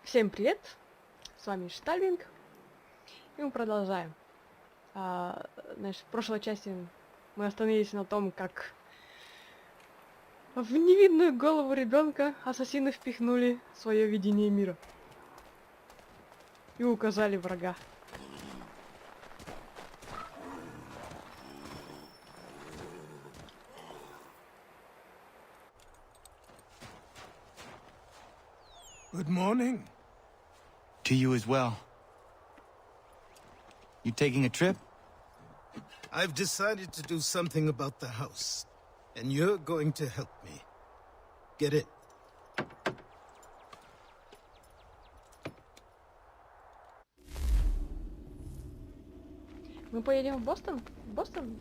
Всем привет! С вами Stahlwing. И мы продолжаем. Значит, в прошлой части мы остановились на том, как в невидную голову ребенка ассасины впихнули свое видение мира. И указали врага. Good morning. To you as well. You taking a trip? I've decided to do something about the house, and you're going to help me. Get it? Мы поедем в Бостон? Бостон.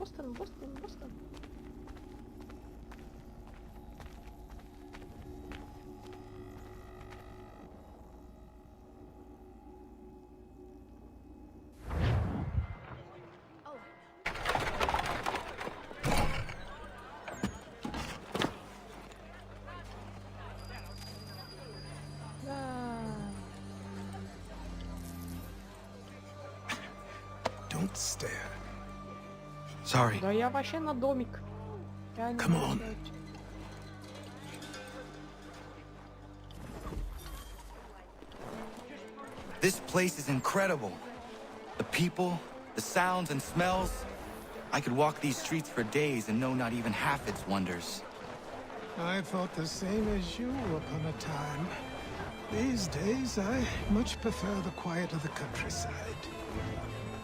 Don't stare. Sorry. Да я вообще на домик. Я не Come могу on. сказать. This place is incredible. The people, the sounds and smells. I could walk these streets for days and know not even half its wonders. I thought the same as you upon a time. These days, I much prefer the quiet of the countryside.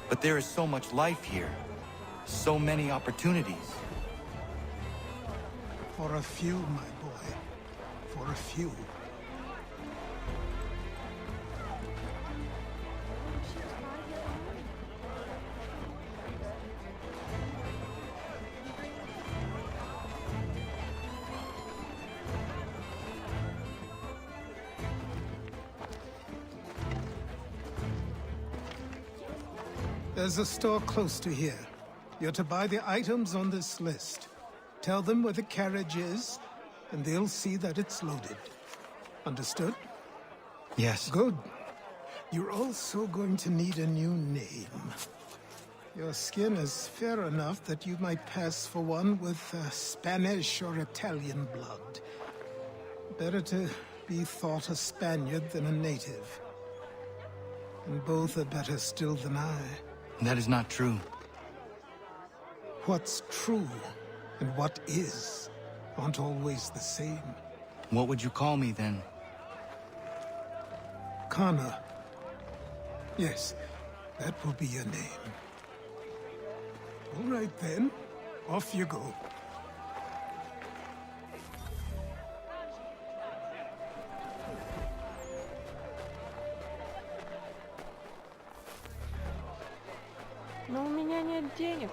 But there is so much life here. So many opportunities. For a few, my boy. For a few. There's a store close to here. You're to buy the items on this list. Tell them where the carriage is, and they'll see that it's loaded. Understood? Yes. Good. You're also going to need a new name. Your skin is fair enough that you might pass for one with Spanish or Italian blood. Better to be thought a Spaniard than a native. And both are better still than I. That is not true. What's true and what is aren't always the same. What would you call me then? Kana. Yes, that will be your name. All right then, off you go. Но у меня нет денег.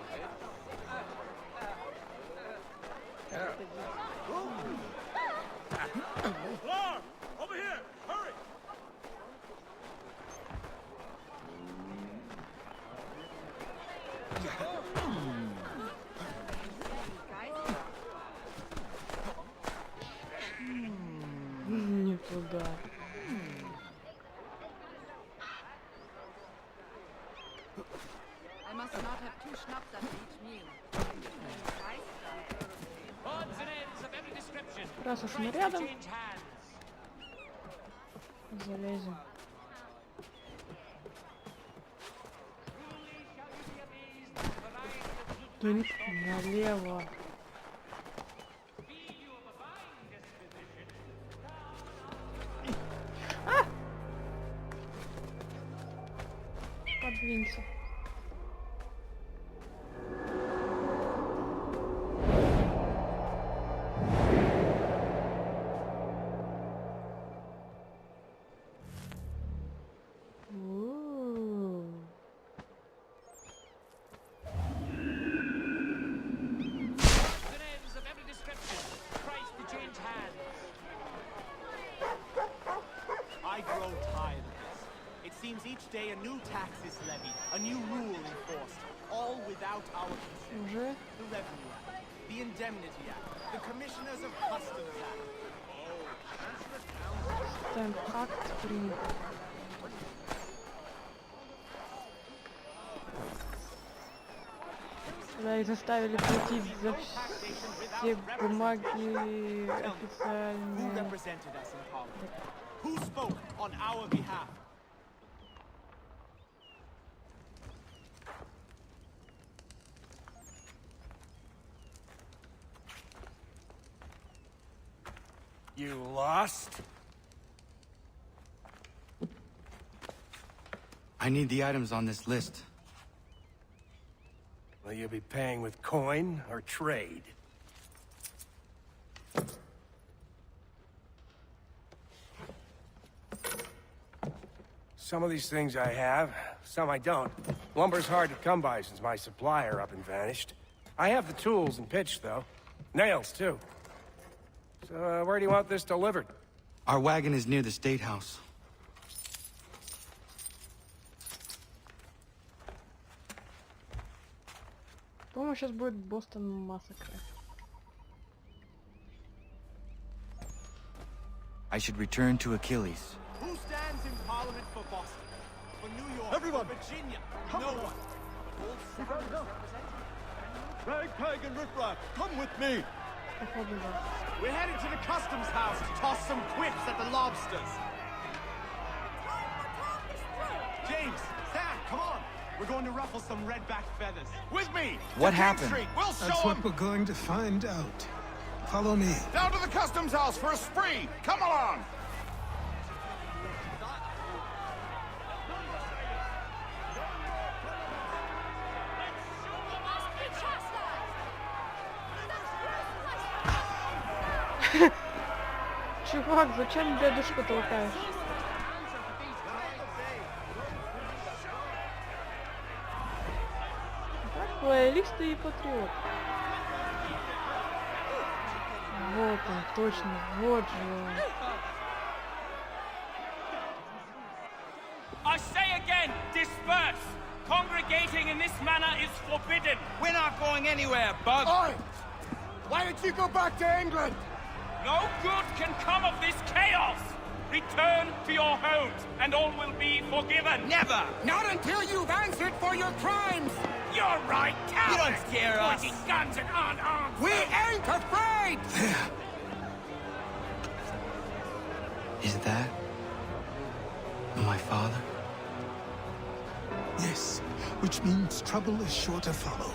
Over here! Hurry! Не туда. I must not have two schnapps at each meal. Odds and ends of every description. Раз уж мы Price to рядом, change hands. залезем. Truly shall you be amazed at the variety of good Налево. feel you of a fine disposition. Подвинься. Odds and ends of every description. Price to change hands. I grow tired of this. It seems each day a new tax is levied, a new rule enforced, all without our consent. Уже. The Revenue Act, the Indemnity Act, the Commissioners of Customs Act. Oh, as the town Ставим акт принят. Да, и заставили платить за все бумаги Who официальные. represented us in Parliament? Who spoke on our behalf? You lost? I need the items on this list. Will you be paying with coin or trade? Some of these things I have, some I don't. Lumber's hard to come by since my supplier up and vanished. I have the tools and pitch, though. Nails, too. So, where do you want this delivered? Our wagon is near the State House. По-моему, сейчас будет Бостон массакр. I should return to Achilles. Who stands in Parliament for Boston? For New York? Everyone! For Virginia? No one. But all Southerners represented. Ragtag and Riffraff, come with me! Походу, да. We're headed to the customs house to toss some quips at the lobsters. James, Sam, come on. We're going to ruffle some red-backed feathers. With me! What to King happened? Street. We'll show That's 'em. what we're going to find out. Follow me. Down to the customs house for a spree! Come along! Чувак, зачем дедушку толкаешь? Так, лоялисты и патриот. Вот он, точно, вот же он. I say again, disperse! Congregating in this manner is forbidden! We're not going anywhere, Bug. Oi! Why did you go back to England? No good can come of this chaos! Return to your homes, and all will be forgiven! Never! Not until you've answered for your crimes! You're right, cowards! You don't scare us. Pointing guns and unarmed! We ain't afraid! There. Is that my father? Yes, which means trouble is sure to follow.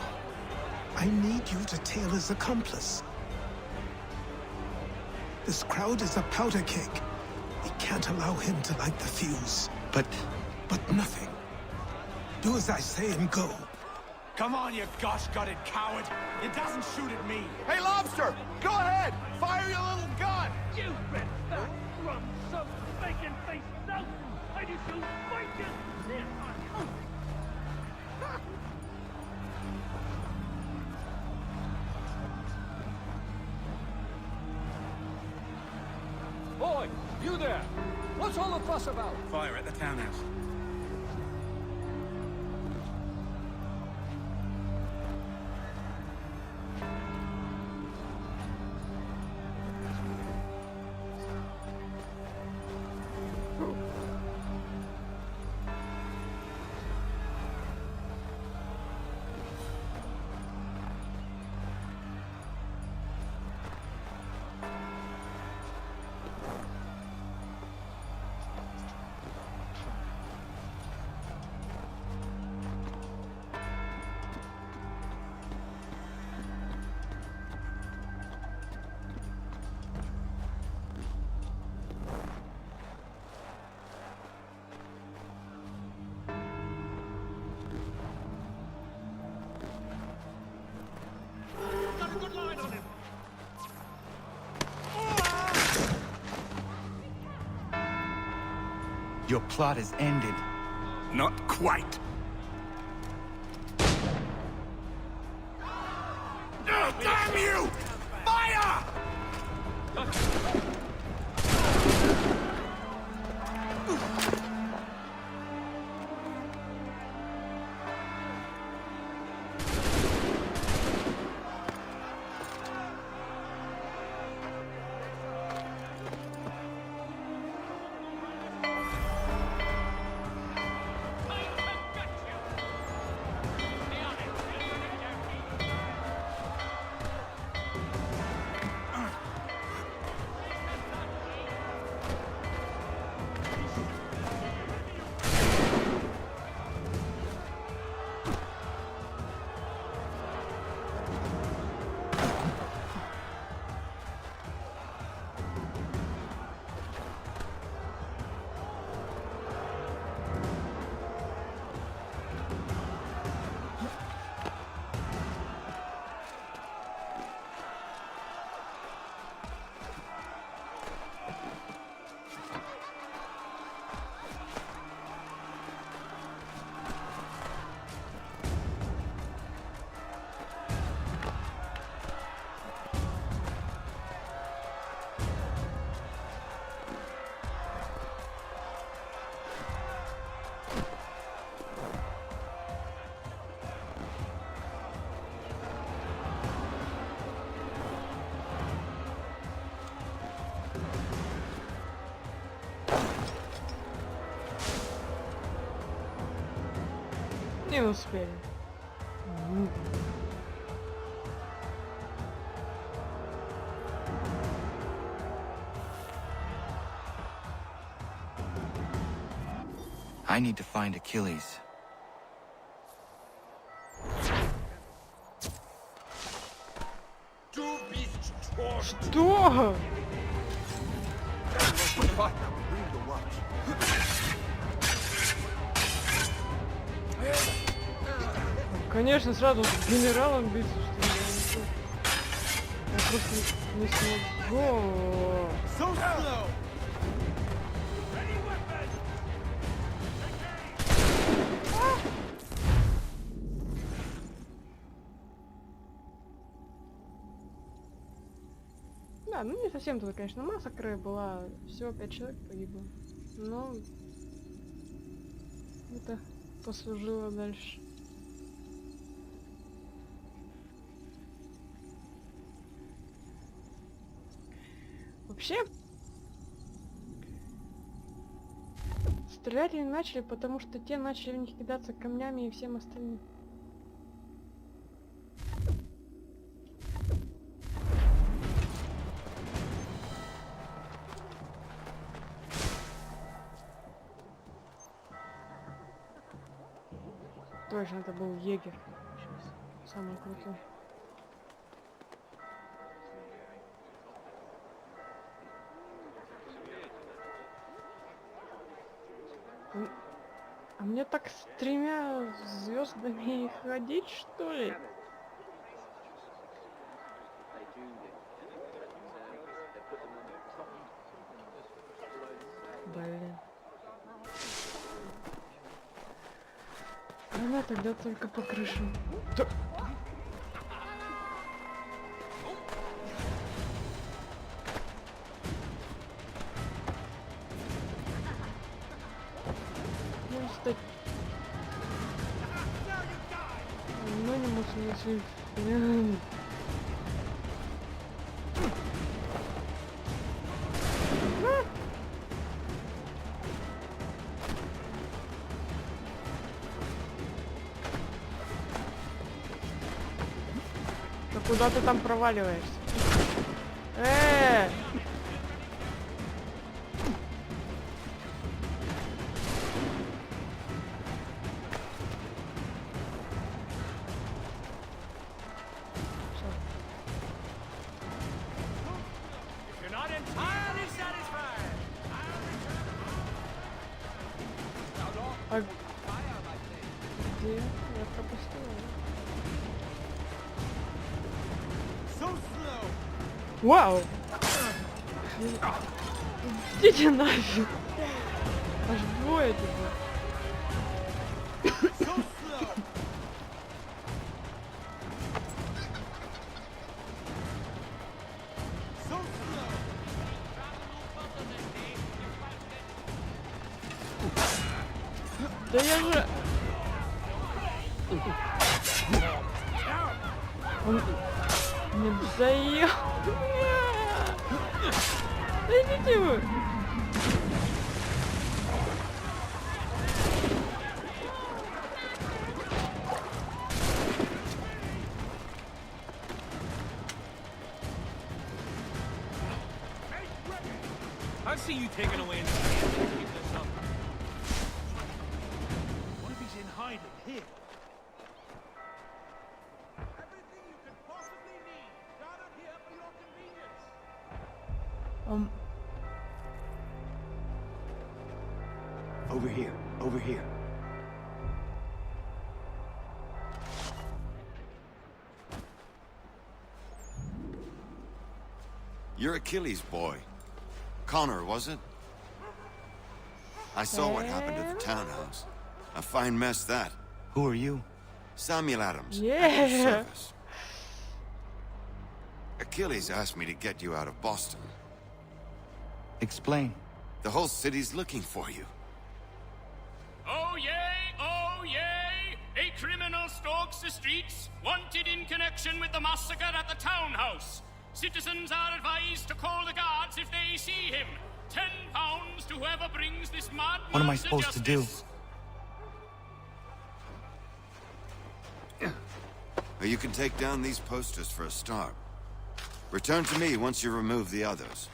I need you to tail his accomplice. This crowd is a powder keg. We can't allow him to light the fuse. But But nothing. Do as I say and go. Come on, you gosh-gutted coward. It doesn't shoot at me. Hey, Lobster! Go ahead! Fire your little gun! You bet that from some bacon-faced note, and you shall fight it! Boy, you there! What's all the fuss about? Fire at the townhouse. your plot is ended. Not quite. Oh, damn you! Fire! Не успели. I need to find Achilles. Что? Конечно, сразу с генералом биться, что ли? Я просто не смогу. Да, ну не совсем туда, конечно, массакра была. Всего 5 человек погибло. Но это послужило дальше. Вообще, стрелять они начали, потому что те начали в них кидаться камнями и всем остальным. Точно, это был егерь. Самый крутой. А мне так с 3 звездами ходить, что ли? Блин. Она тогда только по крышам. Просто... Ну не можу не свій. Да куда ты там проваливаешься? А где? Я пропустила. Вау! Идите нафиг! Аж двое типа. Да я же... Он не заел. Да идите вы. I see you taking away in the keep this up. What if he's in hiding here? Everything you could possibly need, gathered here for your convenience. Over here, over here. You're Achilles' boy. Connor, was it? I saw what happened at the townhouse. A fine mess, that. Who are you? Samuel Adams. Yeah. At your service. Achilles asked me to get you out of Boston. Explain. The whole city's looking for you. Oh yay, oh yay! A criminal stalks the streets, wanted in connection with the massacre at the townhouse. Citizens are advised to call the guards if they see him. £10 to whoever brings this madman. What am I supposed to do? or you can take down these posters for a start. Return to me once you remove the others.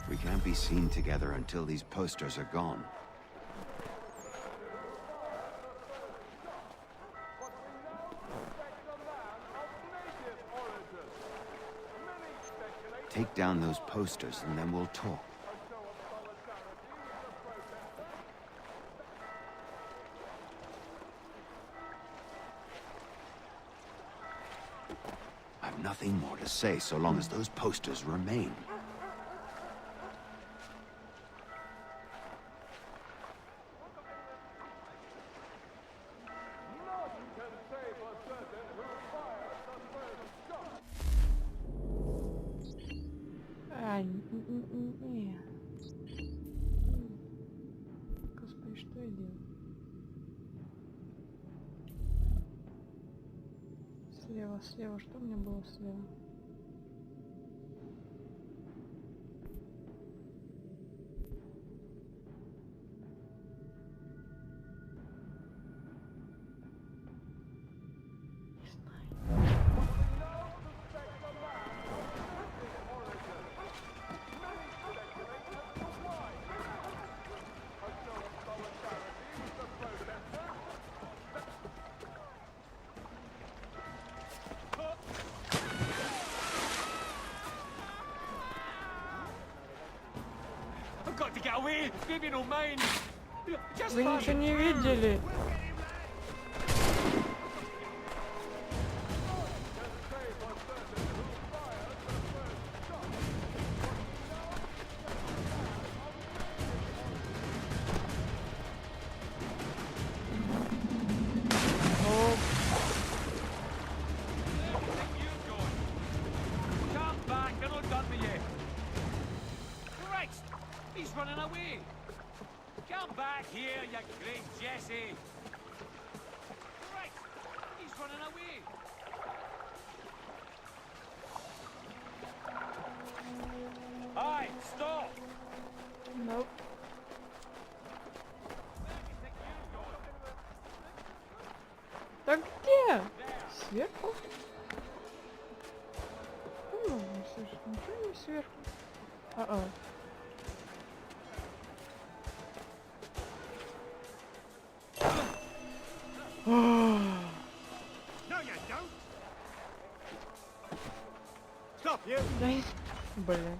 We can't be seen together until these posters are gone. Take down those posters and then we'll talk. I've nothing more to say so long as those posters remain. Не. Господи, что я делаю? Слева. Что у меня было слева? Вы ничего не видели? He's running away! Come back here, you great Jesse! Right! He's running away! Aye, stop! Nope. Да где? Сверху? Слушай, ничего не сверху. No, you don't. Stop you. Блин.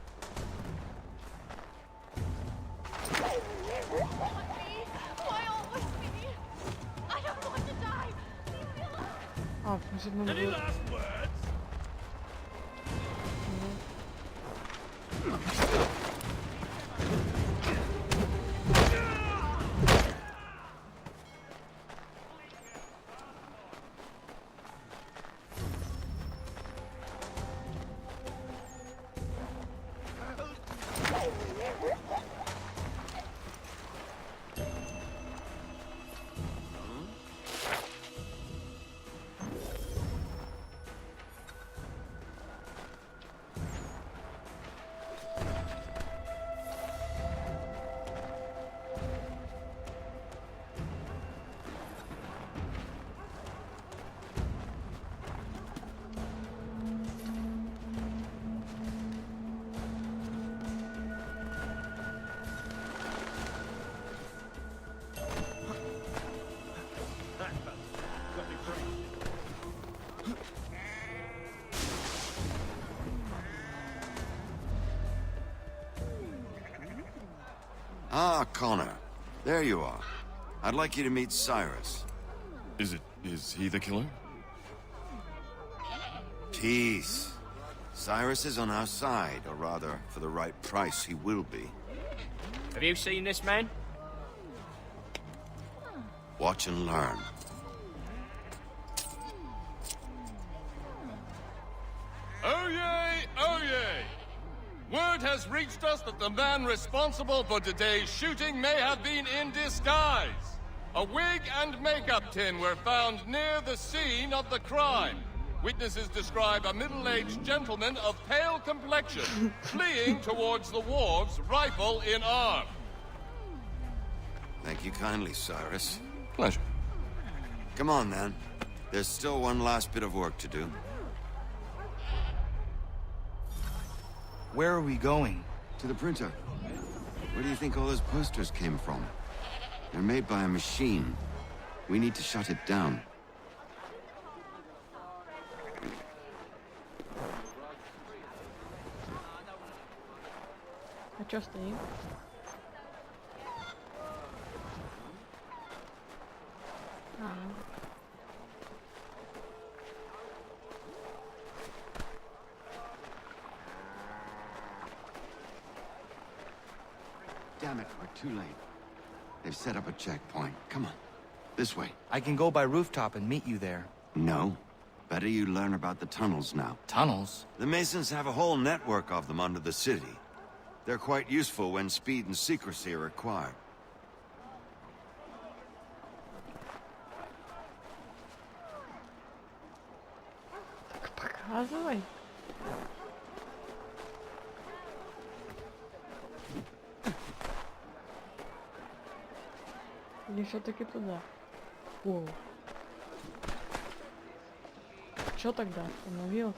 А, в смысле, надо было... Ah, Connor. There you are. I'd like you to meet Cyrus. Is he the killer? Peace. Cyrus is on our side, or rather, for the right price, he will be. Have you seen this man? Watch and learn. Oh yay! Oh yay! Word has reached us that the man responsible for today's shooting may have been in disguise. A wig and makeup tin were found near the scene of the crime. Witnesses describe a middle-aged gentleman of pale complexion fleeing towards the wharves, rifle in arm. Thank you kindly, Cyrus. Pleasure. Come on, then. There's still one last bit of work to do. Where are we going? To the printer. Where do you think all those posters came from? They're made by a machine. We need to shut it down. А чё стоим? А. Damn it, we're too late. They've set up a checkpoint. Come on. This way. I can go by rooftop and meet you there. No. Better you learn about the tunnels now. Tunnels? The Masons have a whole network of them under the city. They're quite useful when speed and secrecy are required. Так показывай. Или все-таки туда? О. Чё тогда? Остановился?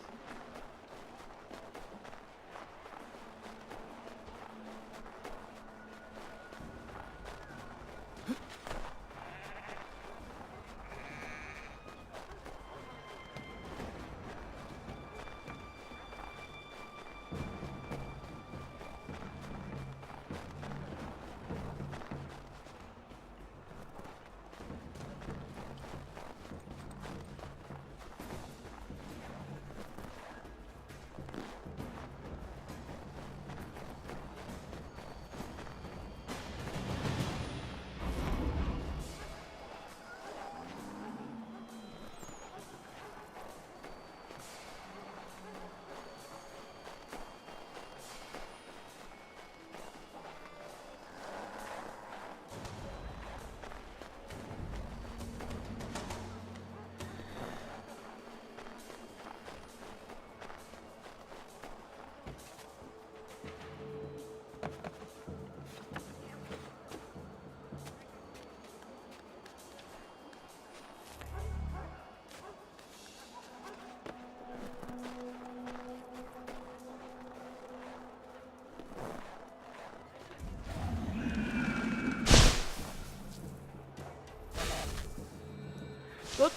Тут?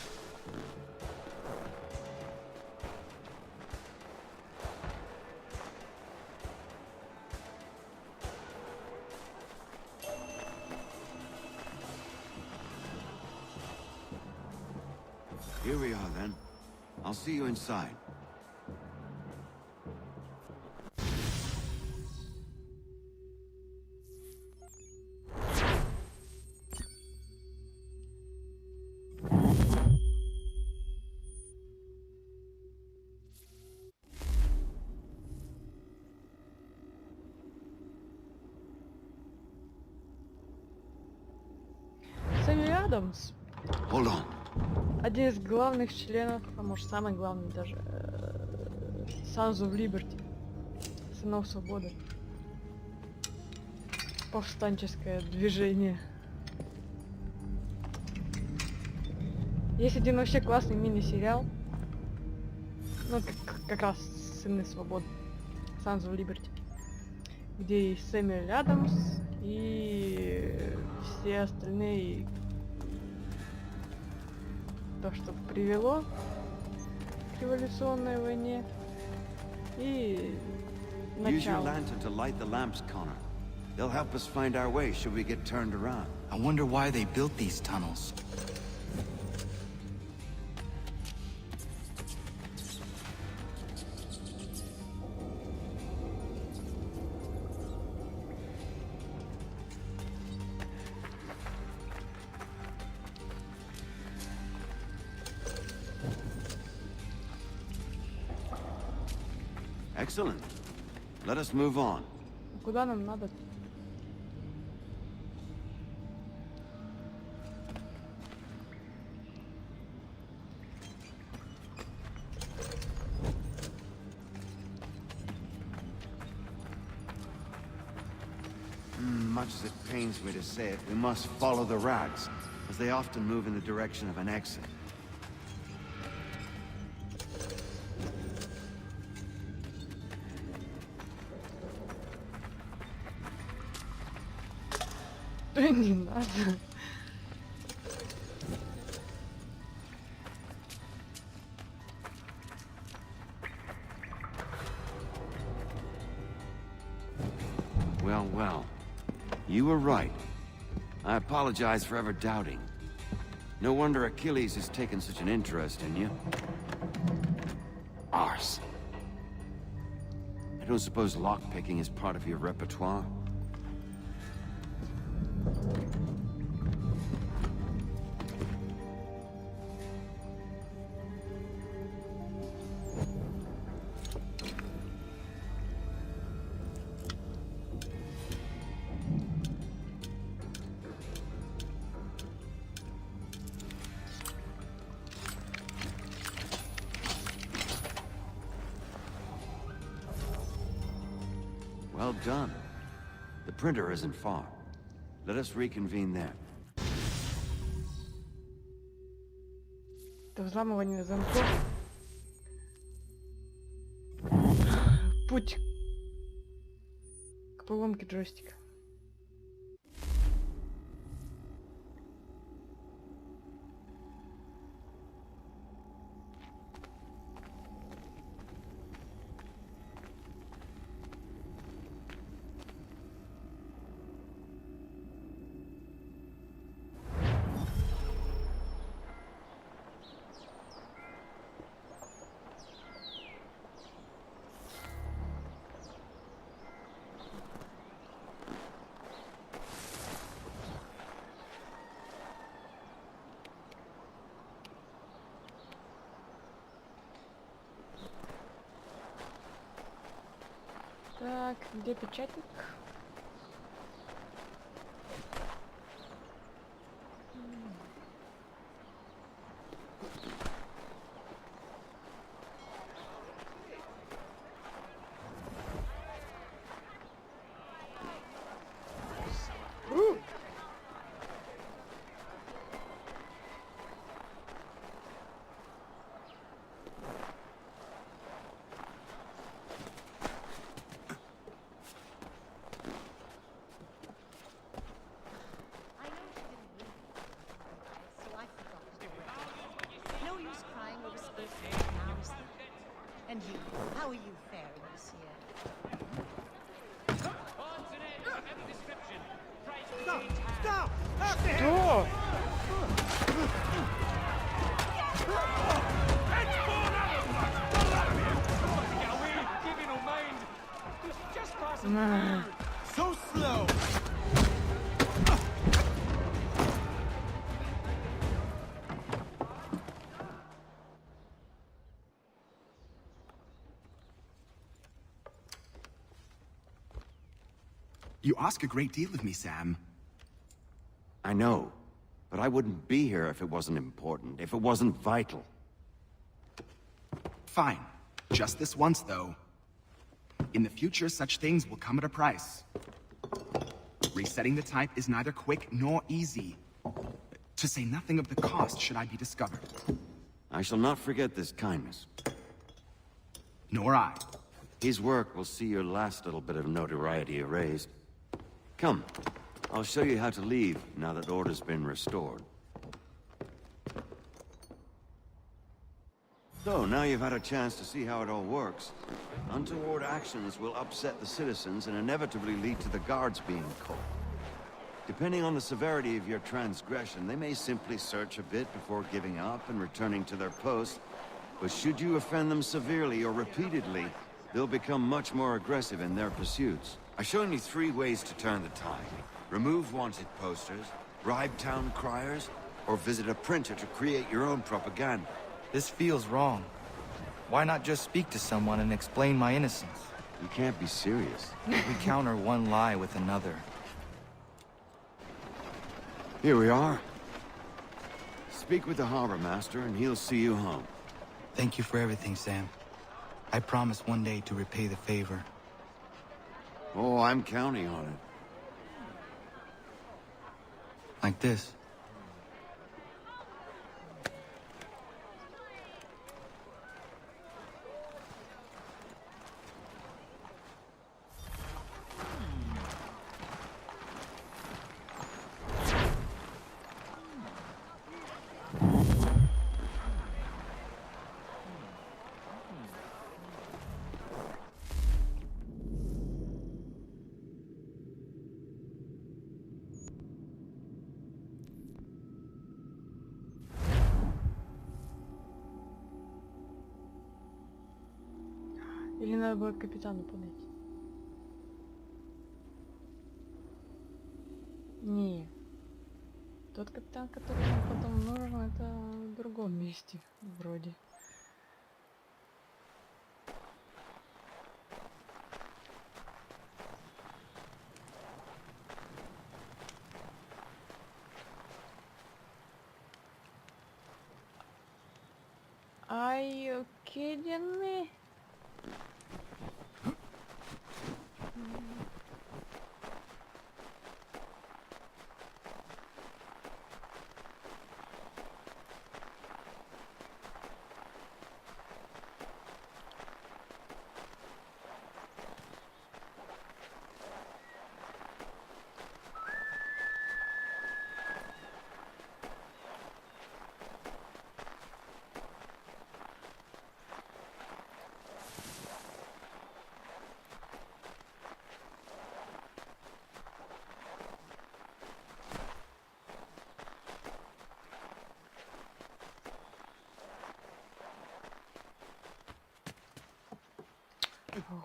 Here we are, then. I'll see you inside. Сэмми Адамс. Hold on. Один из главных членов, а может самый главный даже, Sons of Liberty, Сынов Свободы. Повстанческое движение. Есть один вообще классный мини-сериал, ну как раз Сыны Свободы, Sons of Liberty, где и Сэмюэль Адамс, и все остальные, то, что привело к революционной войне и Use your начало. lantern to light the lamps, Connor. They'll help us find our way should we get turned around. I wonder why they built these tunnels. Excellent. Let us move on. Куда нам надо? Much as it pains me to say it, we must follow the rats. as they often move in the direction of an exit. Не надо. Well, well. You were right. I apologize for ever doubting. No wonder Achilles has taken such an interest in you. Arse. I don't suppose lockpicking is part of your repertoire? Well done. The printer isn't far. Let us reconvene there. Это взламывание замков. Путь к поломке джойстика. Так, где печатник? And you, how are you faring this year? Stop! Что? So slow! You ask a great deal of me, Sam. I know, but I wouldn't be here if it wasn't important, if it wasn't vital. Fine. Just this once, though. In the future, such things will come at a price. Resetting the type is neither quick nor easy. To say nothing of the cost should I be discovered. I shall not forget this kindness. Nor I. His work will see your last little bit of notoriety erased. Come, I'll show you how to leave now that order's been restored. So, now you've had a chance to see how it all works. Untoward actions will upset the citizens and inevitably lead to the guards being called. Depending on the severity of your transgression, they may simply search a bit before giving up and returning to their post. But should you offend them severely or repeatedly, they'll become much more aggressive in their pursuits. I've shown you 3 ways to turn the tide. Remove wanted posters, bribe town criers, or visit a printer to create your own propaganda. This feels wrong. Why not just speak to someone and explain my innocence? You can't be serious. We counter one lie with another. Here we are. Speak with the harbor master and he'll see you home. Thank you for everything, Sam. I promise one day to repay the favor. Oh, I'm counting on it. Like this. надо было к капитану подойти. Не. Тот капитан, который нам потом нужен, это в другом месте, вроде. Are you kidding me?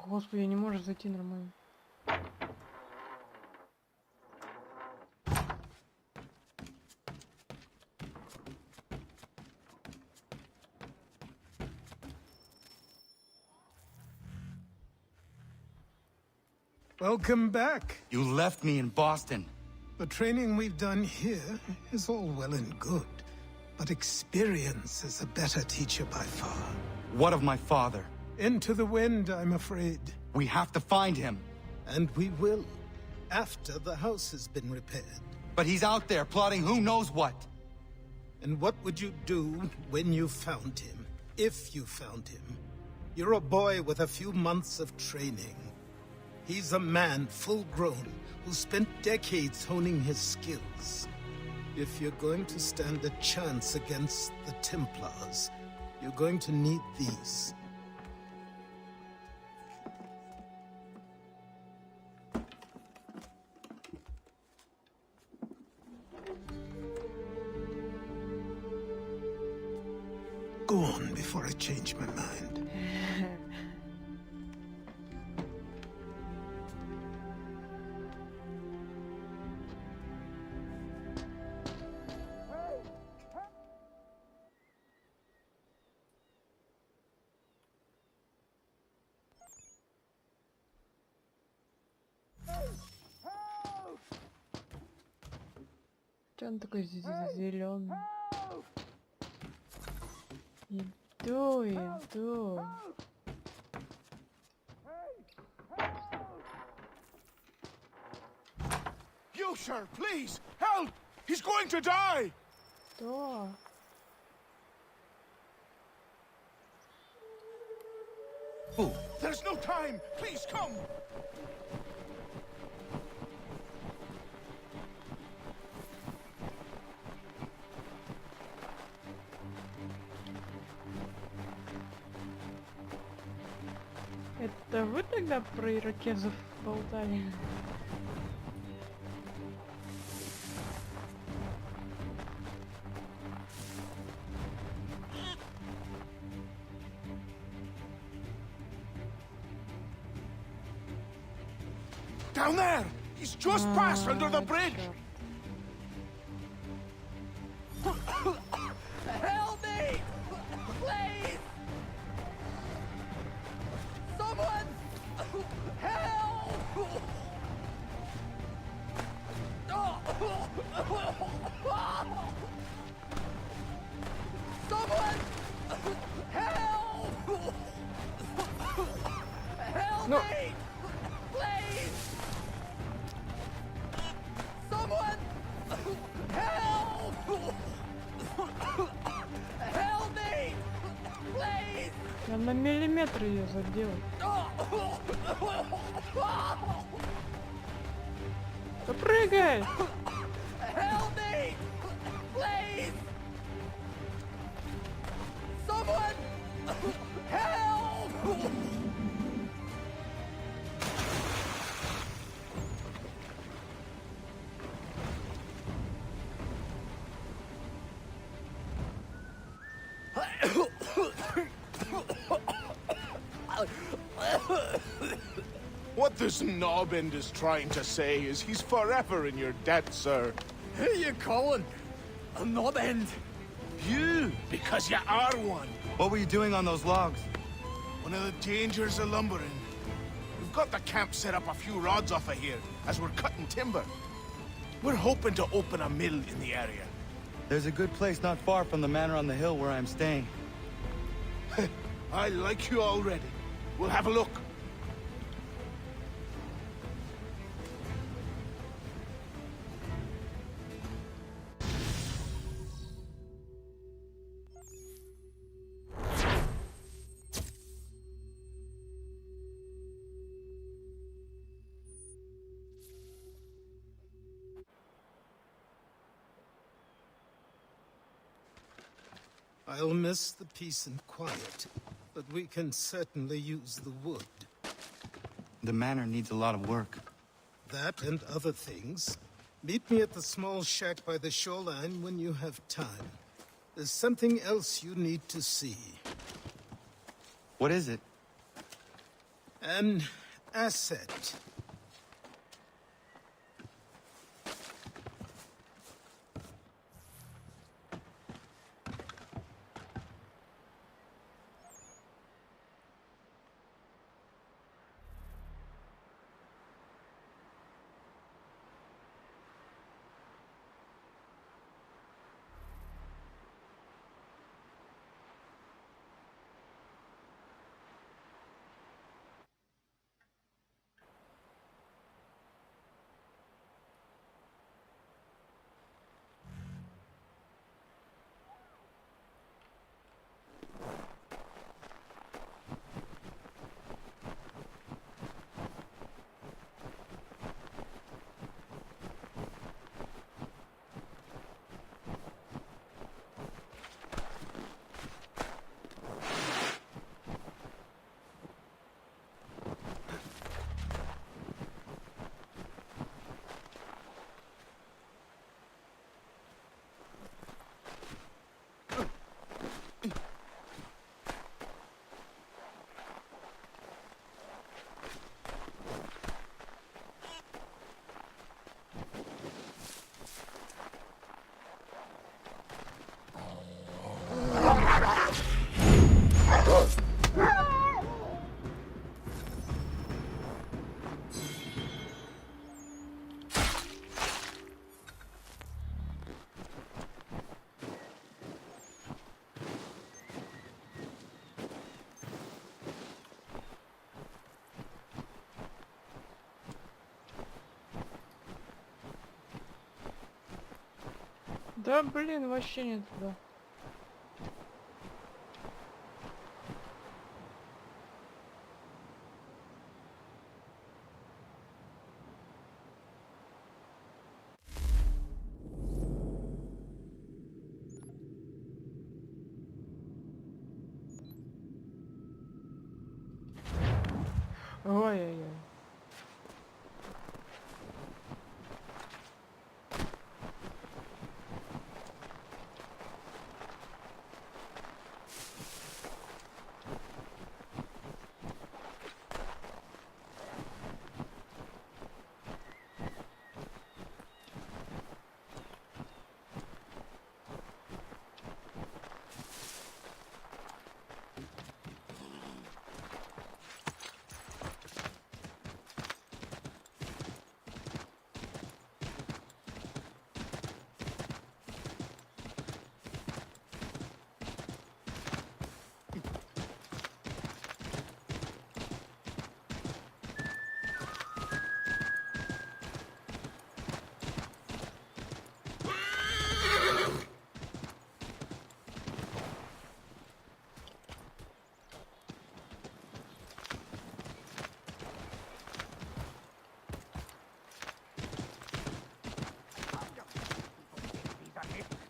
Господи, не может зайти нормально. Welcome back. You left me in Boston. The training we've done here is all well and good, but experience is a better teacher by far. What of my father? Into the wind, I'm afraid. We have to find him. And we will, after the house has been repaired. But he's out there plotting who knows what. And what would you do when you found him? If you found him? You're a boy with a few months of training. He's a man full grown who spent decades honing his skills. If you're going to stand a chance against the Templars, you're going to need these. Go on before I change my mind. Че он такой зеленый? Иду. You, sir, please, help! He's going to die! Что? Who? There's no time! Please come! Это вы тогда про ирокезов болтали? Down there! He's just passed under the bridge! Help me! Please! Someone! Help! Someone! Help! Help No. me! Please! Someone! Help! Help me! Please! Я на миллиметр ее задел. Да прыгай! Help me! Please! Someone! Help! What this knobend is trying to say is he's forever in your debt, sir. Who you calling? A knob end? You, because you are one. What were you doing on those logs? One of the dangers of lumbering. We've got the camp set up a few rods off of here, as we're cutting timber. We're hoping to open a mill in the area. There's a good place not far from the manor on the hill where I'm staying. I like you already. We'll have a look. I'll miss the peace and quiet, but we can certainly use the wood. The manor needs a lot of work. That and other things. Meet me at the small shack by the shoreline when you have time. There's something else you need to see. What is it? An asset. Да, блин, вообще не туда. Ой-ой-ой.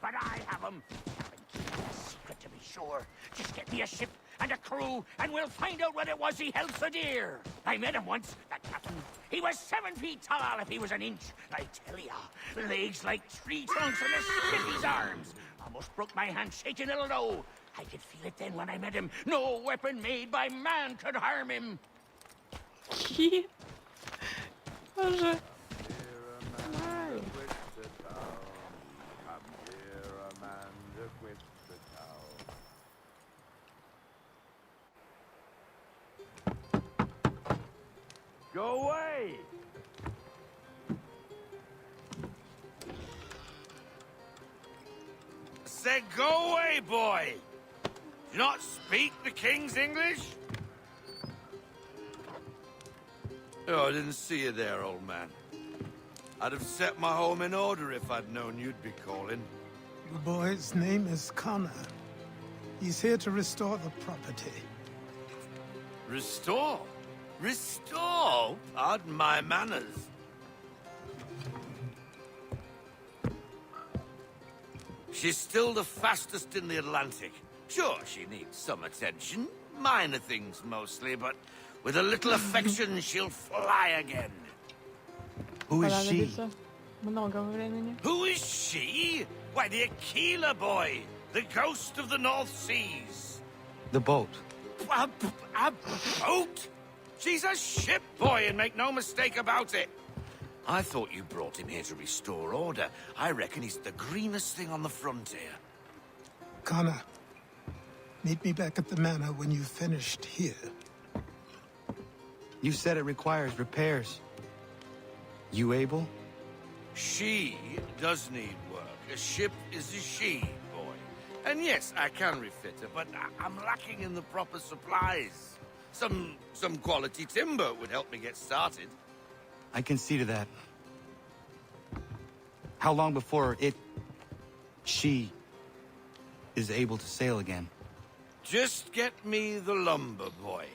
But I have them. Captain keeping a secret to be sure. Just get me a ship and a crew, and we'll find out what it was he held so dear. I met him once, that captain. He was 7 feet tall if he was an inch. I tell ya, legs like tree trunks and a stiff his arms. Almost broke my hand shaking, it'll know. I could feel it then when I met him. No weapon made by man could harm him. Боже. Go away! Said go away, boy! Do you not speak the King's English? Oh, I didn't see you there, old man. I'd have set my home in order if I'd known you'd be calling. The boy's name is Connor. He's here to restore the property. Restore? Restore? Pardon my manners. She's still the fastest in the Atlantic. Sure, she needs some attention. Minor things mostly, but with a little affection, she'll fly again. Who is she? Много времени. Who is she? Why, the Aquila boy, the ghost of the North Seas. The boat. A boat? She's a ship boy, and make no mistake about it. I thought you brought him here to restore order. I reckon he's the greenest thing on the frontier. Connor, meet me back at the manor when you've finished here. You said it requires repairs. You able? She does need work. A ship is a she, boy. And yes, I can refit her, but I'm lacking in the proper supplies. Some quality timber would help me get started. I can see to that. How long before she is able to sail again? Just get me the lumber, boy.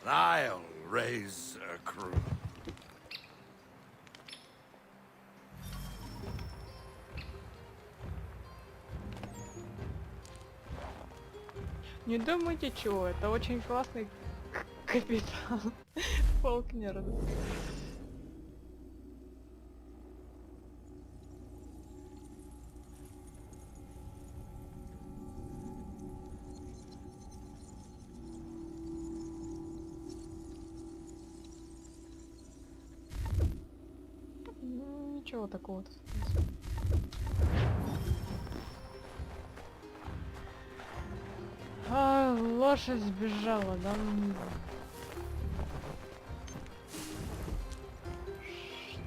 I'll raise a crew. Не думайте, чего, это очень классный капитан Фолкнер. Ну, ничего такого. А, лошадь сбежала, да?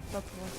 Чтоб вас.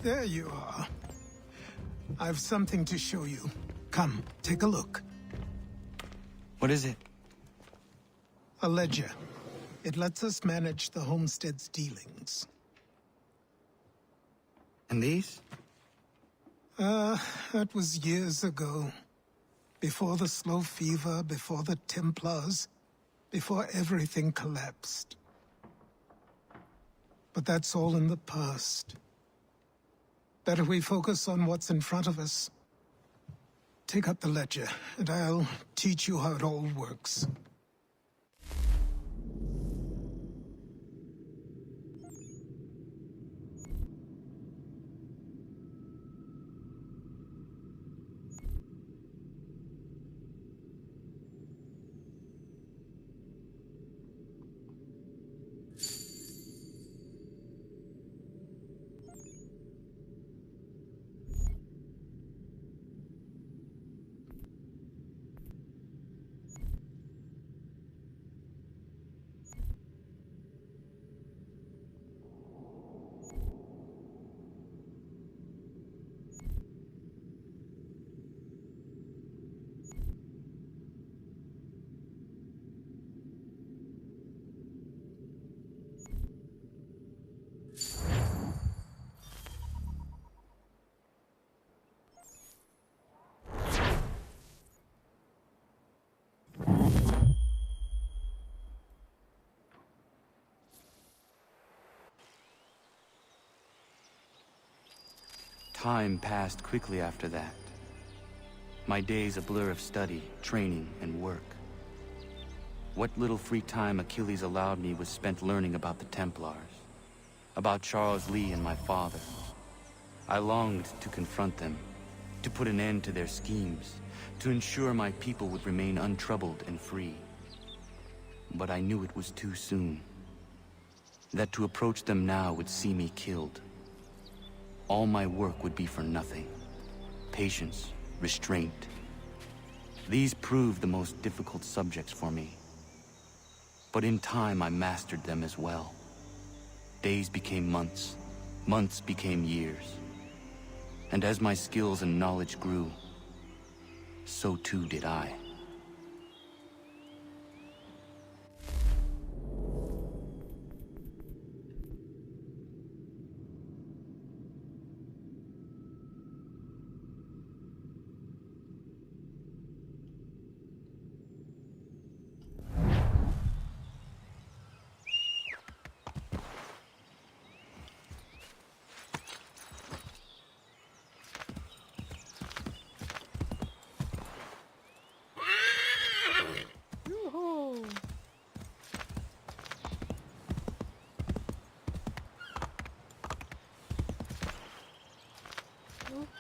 There you are. I've something to show you. Come, take a look. What is it? A ledger. It lets us manage the homestead's dealings. And these? That was years ago. Before the slow fever, before the Templars, before everything collapsed. But that's all in the past. Better we focus on what's in front of us. Take up the ledger, and I'll teach you how it all works. Time passed quickly after that. My days a blur of study, training, and work. What little free time Achilles allowed me was spent learning about the Templars, about Charles Lee and my father. I longed to confront them, to put an end to their schemes, to ensure my people would remain untroubled and free. But I knew it was too soon. That to approach them now would see me killed. All my work would be for nothing. Patience, restraint. These proved the most difficult subjects for me. But in time I mastered them as well. Days became months, months became years. And as my skills and knowledge grew, so too did I.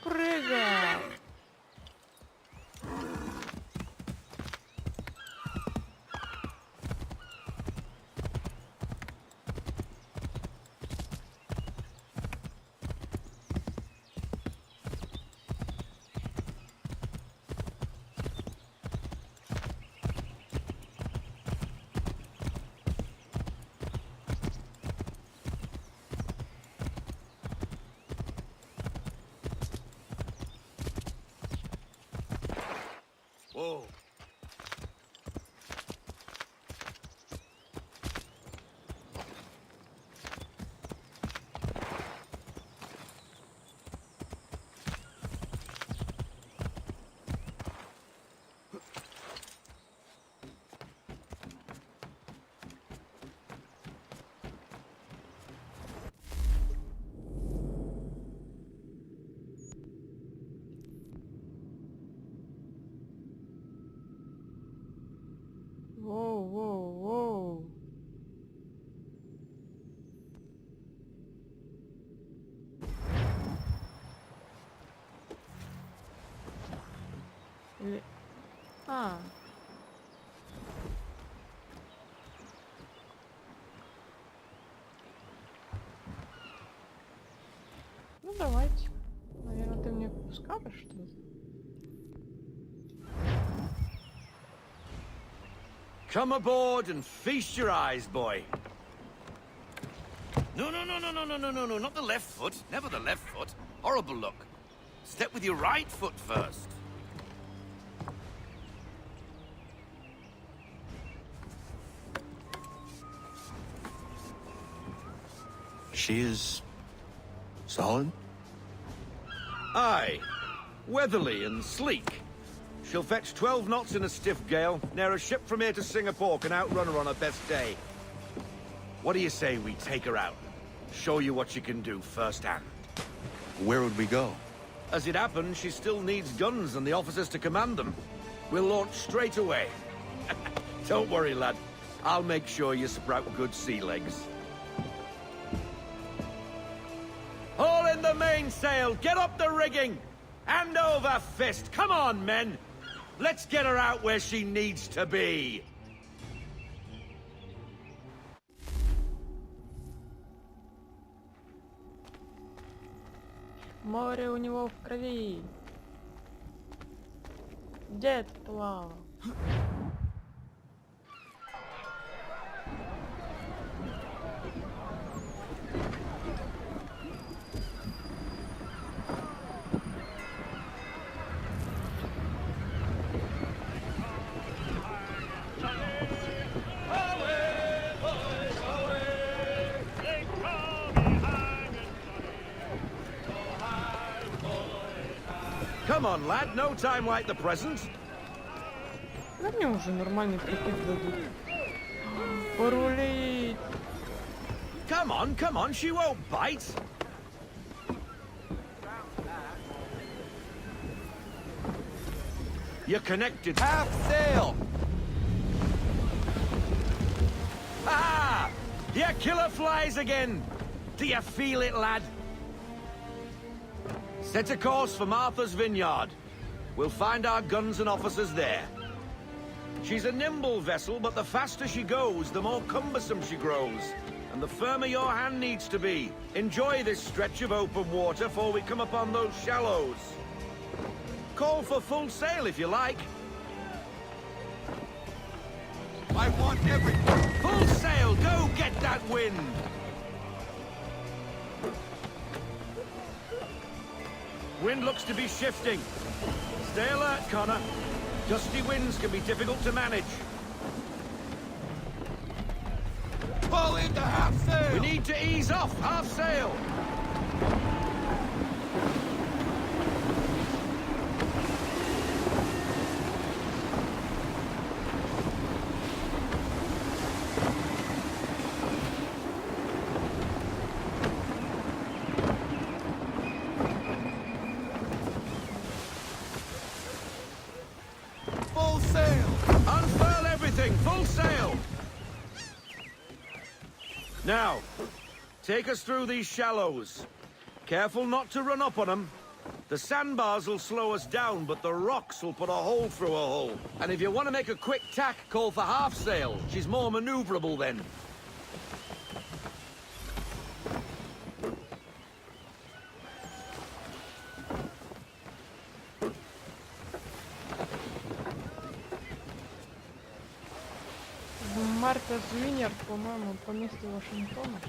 Прыгай! Whoa. Воу, воу, воу. Или... А. Ну давайте. Наверное, ты мне скажешь что-то. Come aboard and feast your eyes, boy. No, not the left foot. Never the left foot. Horrible look. Step with your right foot first. She is... solid? Aye. Weatherly and sleek. She'll fetch 12 knots in a stiff gale, ne'er a ship from here to Singapore can outrun her on her best day. What do you say we take her out? Show you what she can do firsthand. Where would we go? As it happens, she still needs guns and the officers to command them. We'll launch straight away. Don't worry, lad. I'll make sure you sprout good sea legs. Haul in the mainsail! Get up the rigging! Hand over fist! Come on, men! Let's get her out where she needs to be! Море у него в крови. Дед плавал. Come on, lad. No time like the present. Да мне уже нормальный прикид дадут. Порулить. Come on, she won't bite. You're connected. Half sail! Ah! The Aquila flies again! Do you feel it, lad? Set a course for Martha's Vineyard. We'll find our guns and officers there. She's a nimble vessel, but the faster she goes, the more cumbersome she grows. And the firmer your hand needs to be. Enjoy this stretch of open water before we come upon those shallows. Call for full sail if you like. I want everything. Full sail, go get that wind! Wind looks to be shifting. Stay alert, Connor. Gusty winds can be difficult to manage. Fall into half sail! We need to ease off half sail! Full sail! Unfurl everything! Full sail! Now, take us through these shallows. Careful not to run up on them. The sandbars will slow us down, but the rocks will put a hole through a hole. And if you want to make a quick tack, call for half sail. She's more maneuverable then. Martha's Vineyard, по-моему, по месту Вашингтона.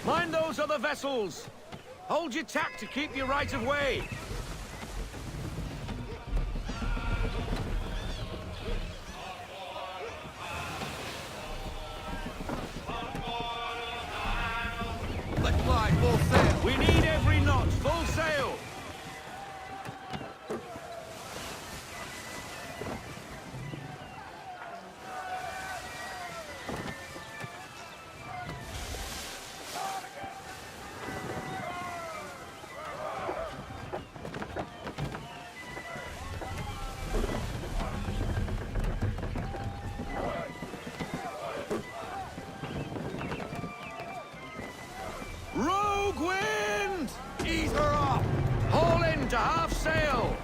Mind those other vessels! Hold your tack to keep your right of way! Let's fly full sail! We need every knot! Full sail! Rogue wind! Ease her up! Haul in to half sail!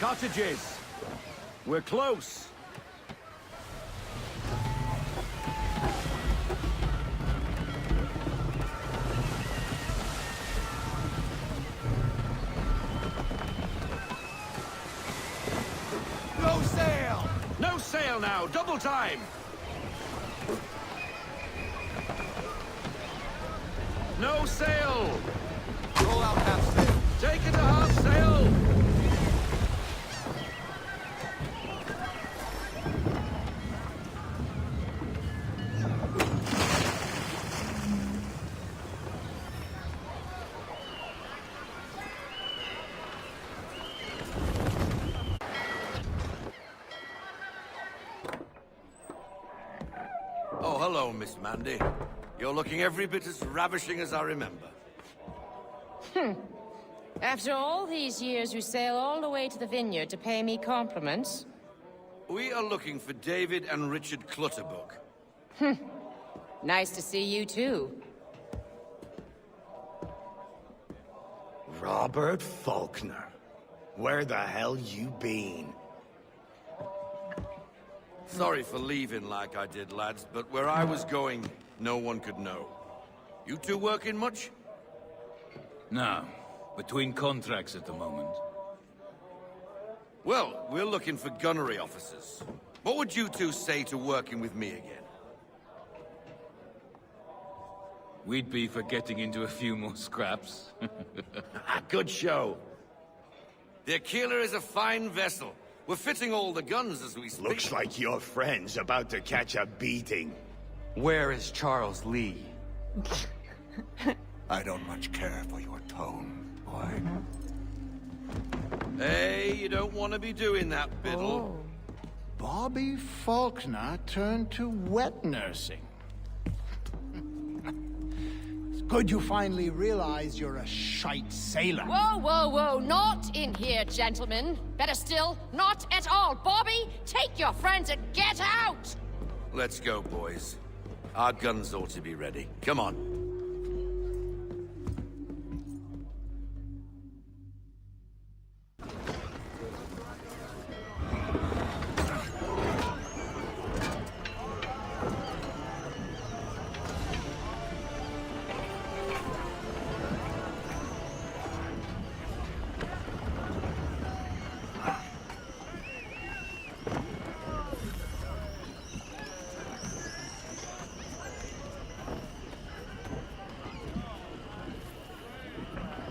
Cottages! We're close! No sail! No sail now! Double time! No sail! Roll out half sail! Take it to half sail! Oh, hello, Miss Mandy. You're looking every bit as ravishing as I remember. After all these years, you sail all the way to the vineyard to pay me compliments? We are looking for David and Richard Clutterbuck. Nice to see you, too. Robert Faulkner. Where the hell you been? Sorry for leaving like I did, lads, but where I was going, no one could know. You two working much? No. Between contracts at the moment. Well, we're looking for gunnery officers. What would you two say to working with me again? We'd be for getting into a few more scraps. Good show. The Aquila is a fine vessel. We're fitting all the guns as we speak. Looks like your friend's about to catch a beating. Where is Charles Lee? I don't much care for your tone, boy. Hey, you don't want to be doing that, Biddle. Bobby Faulkner turned to wet nursing. It's good you finally realize you're a shite sailor. Whoa, whoa, whoa, not in here, gentlemen. Better still, not at all. Bobby, take your friends and get out! Let's go, boys. Our guns ought to be ready. Come on.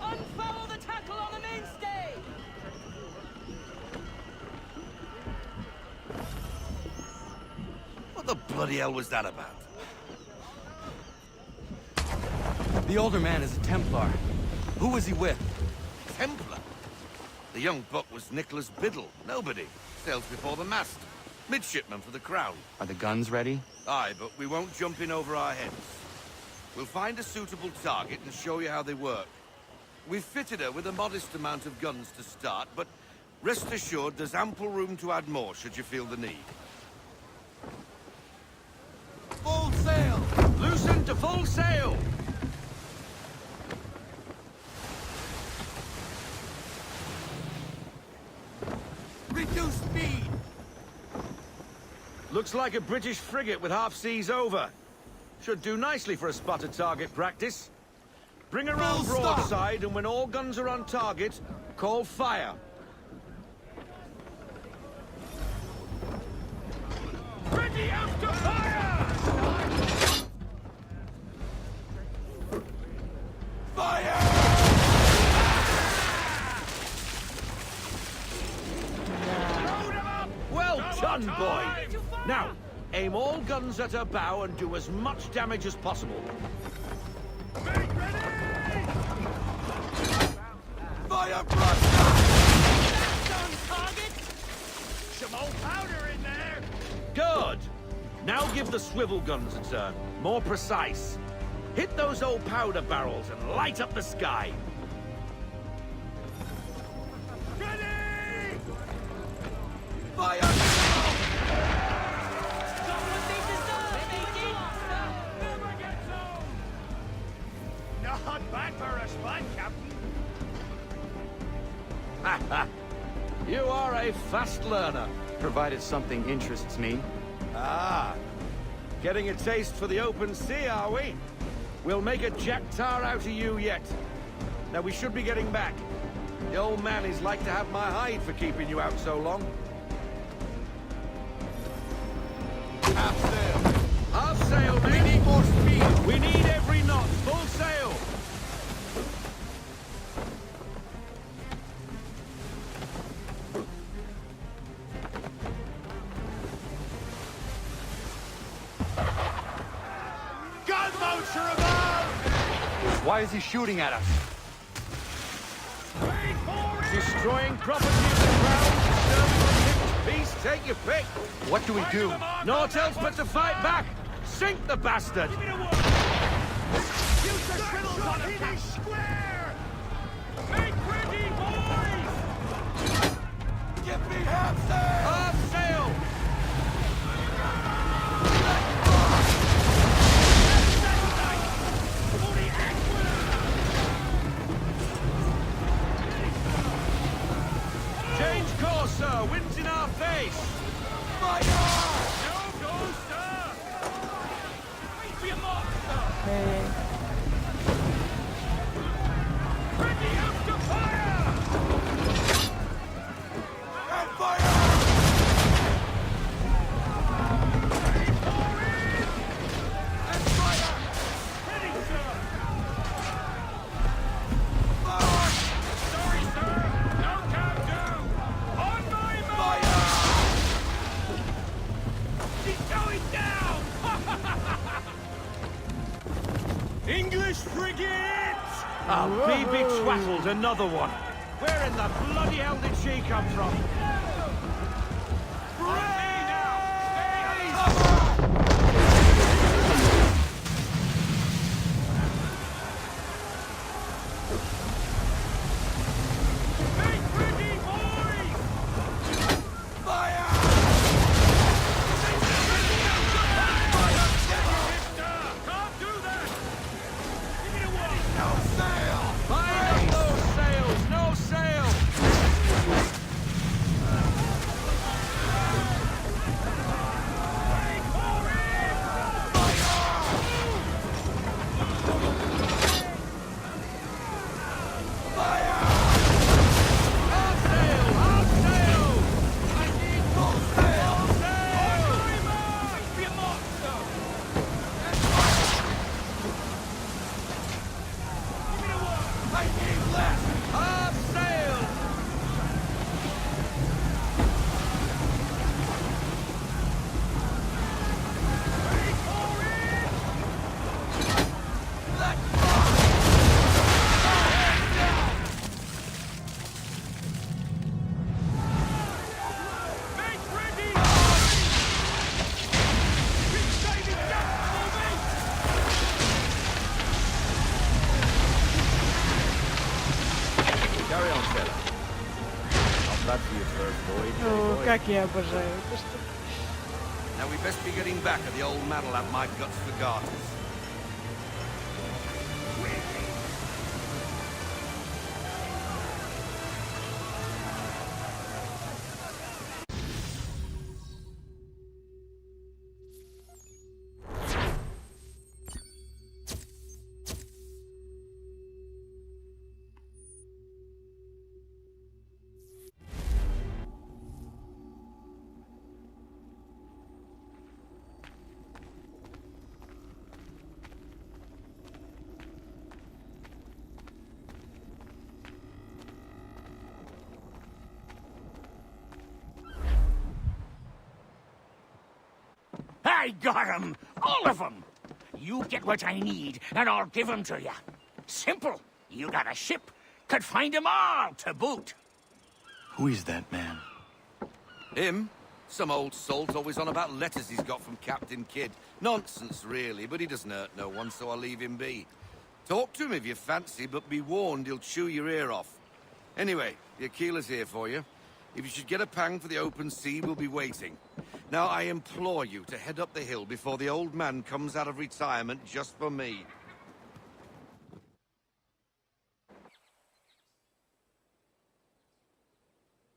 Unfoul the tackle on the mainstay! What the bloody hell was that about? The older man is a Templar. Who was he with? Templar? The young buck was Nicholas Biddle. Nobody. Sails before the mast. Midshipman for the Crown. Are the guns ready? Aye, but we won't jump in over our heads. We'll find a suitable target and show you how they work. We've fitted her with a modest amount of guns to start, but rest assured there's ample room to add more should you feel the need. Full sail! Loosen to full sail! Reduce speed! Looks like a British frigate with half seas over. Should do nicely for a spotted target practice. Bring her round broadside, and when all guns are on target, call fire. Ready out to fire! Well done, boy! Now, aim all guns at her bow and do as much damage as possible. Fire thruster! On target! Some old powder in there! Good! Now give the swivel guns a turn. More precise. Hit those old powder barrels and light up the sky. Ready! Fire! Not bad for a spud, Captain. You are a fast learner. Provided something interests me. Ah, getting a taste for the open sea, are we? We'll make a jack tar out of you yet. Now we should be getting back. The old man is like to have my hide for keeping you out so long. Half sail. Half sail, mate. We need more speed. We need every knot. Full sail. Gunboats are above! Why is he shooting at us? Wait for it! Destroying property of the crown, disturbing the king's peace, take your pick. What do we do? Naught else but to fight back. Sink the bastard. Use the shrivels on him, Captain! Square! Make ready, boys! Give me half sail. Half sail. Change course, sir. Wind's in our face. Fire! No go, sir! Wait for your mark, sir! Ready up to fire! And fire! Ready for it! And fire! Ready, sir! English frigate! Oh, big twaddled, another one. Where in the bloody hell did she come from? Как я обожаю это что. Now we best be getting back, or the old man'll have my guts for garters. I got 'em! All of 'em! You get what I need, and I'll give 'em to you. Simple. You got a ship. Could find 'em all to boot. Who is that man? Him? Some old salt always on about letters he's got from Captain Kidd. Nonsense, really, but he doesn't hurt no one, so I'll leave him be. Talk to him if you fancy, but be warned he'll chew your ear off. Anyway, the Aquila's here for you. If you should get a pang for the open sea, we'll be waiting. Now, I implore you to head up the hill before the old man comes out of retirement just for me.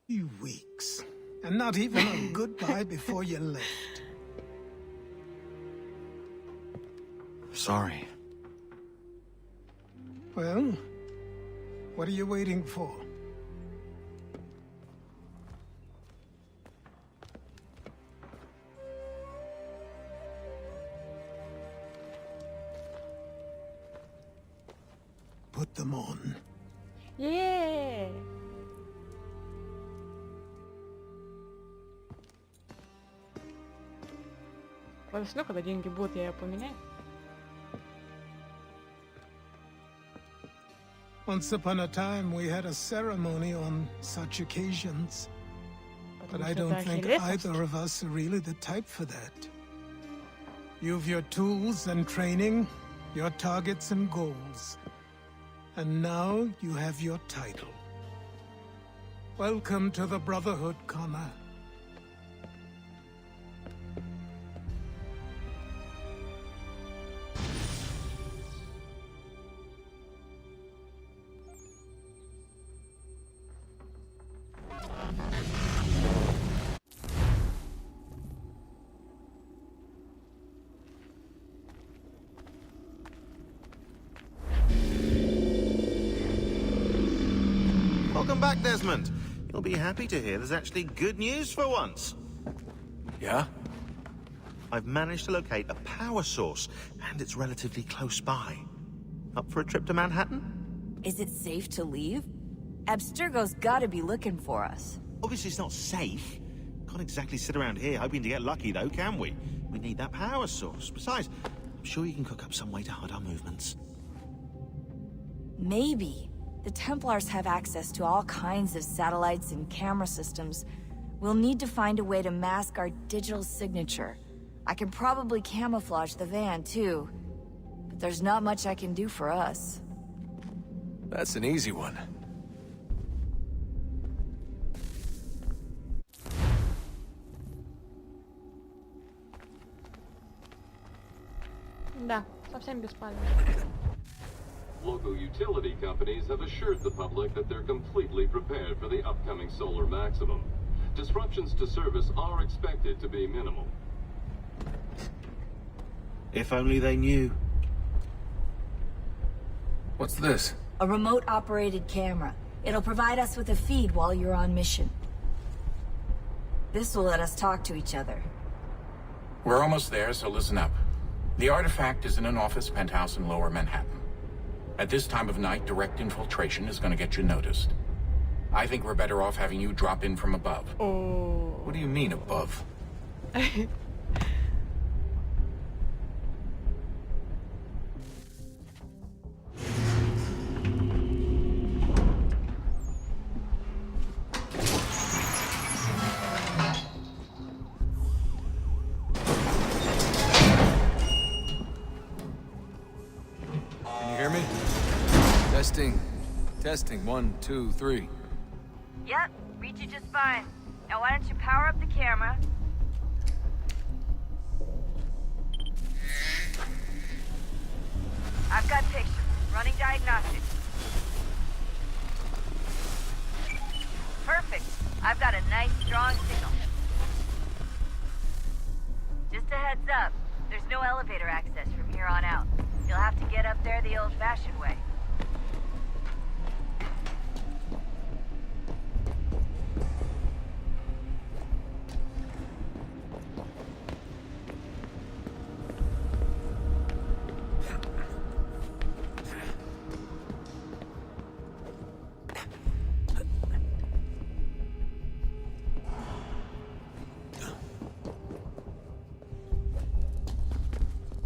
Few weeks, and not even a goodbye before you left. Sorry. Well, what are you waiting for? Put them on. Yeah. Подожди, когда деньги будут, я ее поменяю. Once upon a time, we had a ceremony on such occasions. But I don't think either of us are really the type for that. You've your tools and training, your targets and goals. And now you have your title. Welcome to the Brotherhood, Connor. Welcome back, Desmond. You'll be happy to hear there's actually good news for once. Yeah? I've managed to locate a power source, and it's relatively close by. Up for a trip to Manhattan? Is it safe to leave? Abstergo's gotta be looking for us. Obviously it's not safe. Can't exactly sit around here hoping to get lucky, though, can we? We need that power source. Besides, sure you can cook up some way to hide our movements. Maybe. The Templars have access to all kinds of satellites and camera systems. We'll need to find a way to mask our digital signature. I can probably camouflage the van, too. But there's not much I can do for us. That's an easy one. Да, совсем бесполезно. Local utility companies have assured the public that they're completely prepared for the upcoming solar maximum. Disruptions to service are expected to be minimal. If only they knew. What's this? A remote-operated camera. It'll provide us with a feed while you're on mission. This will let us talk to each other. We're almost there, so listen up. The artifact is in an office penthouse in Lower Manhattan. At this time of night, direct infiltration is going to get you noticed. I think we're better off having you drop in from above. Oh. What do you mean, above? Testing, 1, 2, 3. Yep, read you just fine. Now why don't you power up the camera? I've got pictures. Running diagnostics. Perfect. I've got a nice, strong signal. Just a heads up, there's no elevator access from here on out. You'll have to get up there the old-fashioned way.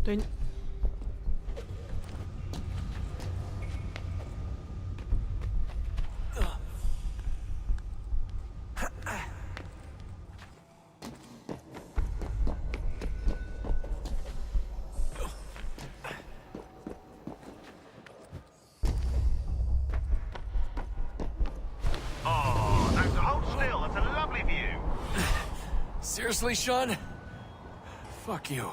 День. Oh, no, hold still. That's a lovely view. Seriously, Sean? Fuck you.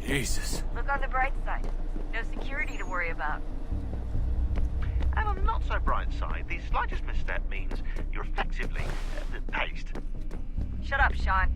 Jesus. Look on the bright side. No security to worry about. And on the not so bright side, the slightest misstep means you're effectively paced. Shut up, Sean.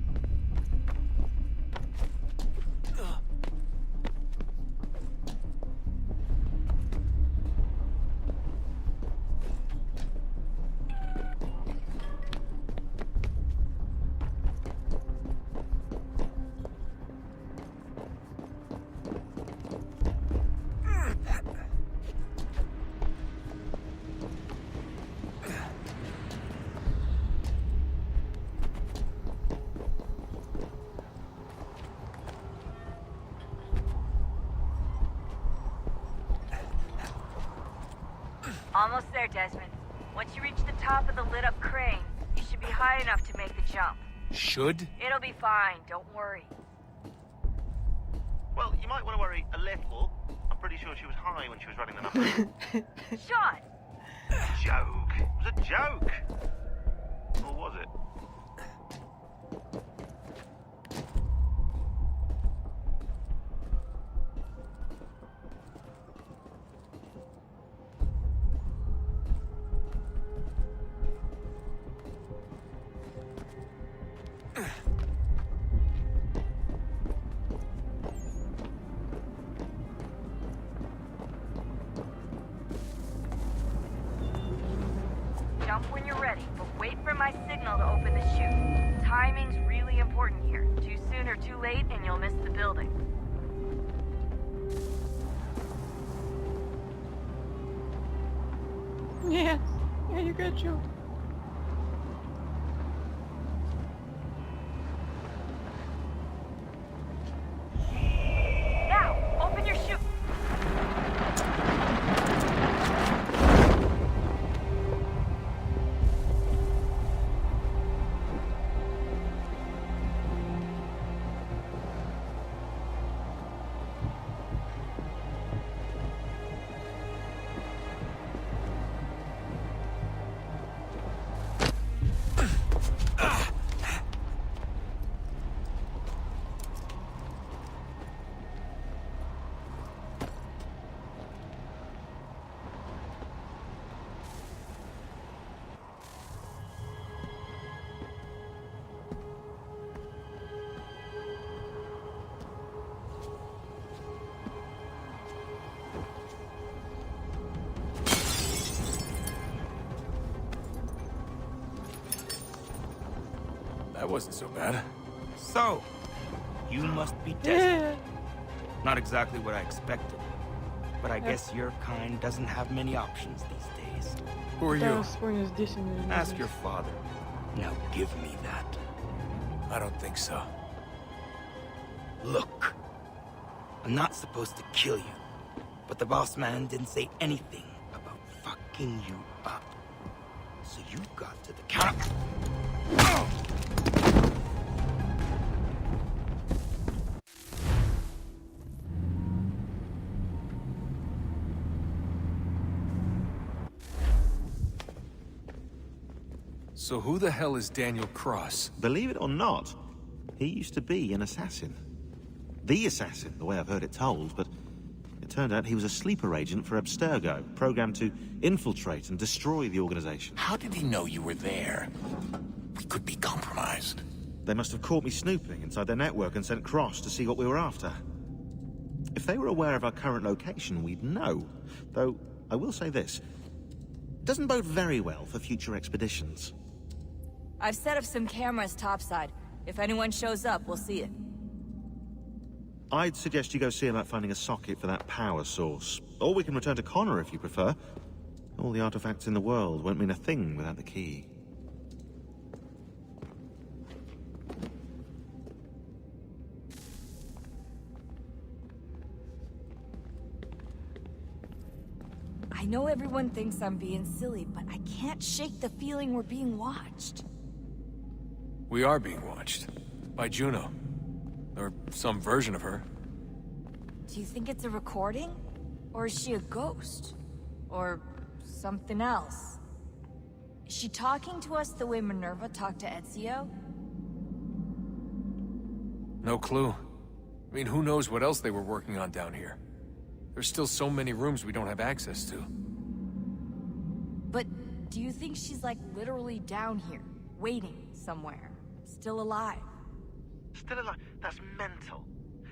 Almost there, Desmond. Once you reach the top of the lit-up crane, you should be high enough to make the jump. Should? It'll be fine, don't worry. Well, you might want to worry a little. I'm pretty sure she was high when she was running the numbers. Sean! Joke. It was a joke. Or was it? Jump when you're ready, but wait for my signal to open the chute. Timing's really important here. Too soon or too late, and you'll miss the building. Yeah, you got you. Now, open your chute. That wasn't so bad. So, you must be desperate. Not exactly what I expected. But I guess your kind doesn't have many options these days. Who are you? Ask your father. Now give me that. I don't think so. Look. I'm not supposed to kill you. But the boss man didn't say anything about fucking you up. So you got to the counter. So who the hell is Daniel Cross? Believe it or not, he used to be an assassin. The assassin, the way I've heard it told, but it turned out he was a sleeper agent for Abstergo, programmed to infiltrate and destroy the organization. How did he know you were there? We could be compromised. They must have caught me snooping inside their network and sent Cross to see what we were after. If they were aware of our current location, we'd know. Though, I will say this. It doesn't bode very well for future expeditions. I've set up some cameras topside. If anyone shows up, we'll see it. I'd suggest you go see about finding a socket for that power source. Or we can return to Connor if you prefer. All the artifacts in the world won't mean a thing without the key. I know everyone thinks I'm being silly, but I can't shake the feeling we're being watched. We are being watched. By Juno. Or some version of her. Do you think it's a recording? Or is she a ghost? Or something else? Is she talking to us the way Minerva talked to Ezio? No clue. I mean, who knows what else they were working on down here? There's still so many rooms we don't have access to. But do you think she's like literally down here, waiting somewhere? Still alive? Still alive? That's mental.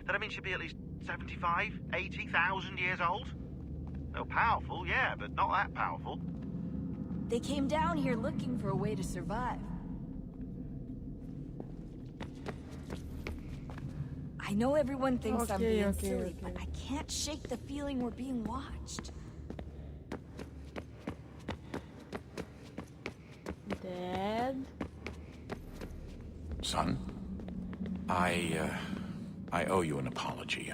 That means she'd be at least 75, 80,000 years old? Well, powerful, yeah, but not that powerful. They came down here looking for a way to survive. I know everyone thinks I'm being silly, but I can't shake the feeling we're being watched. Dad? Son, I owe you an apology.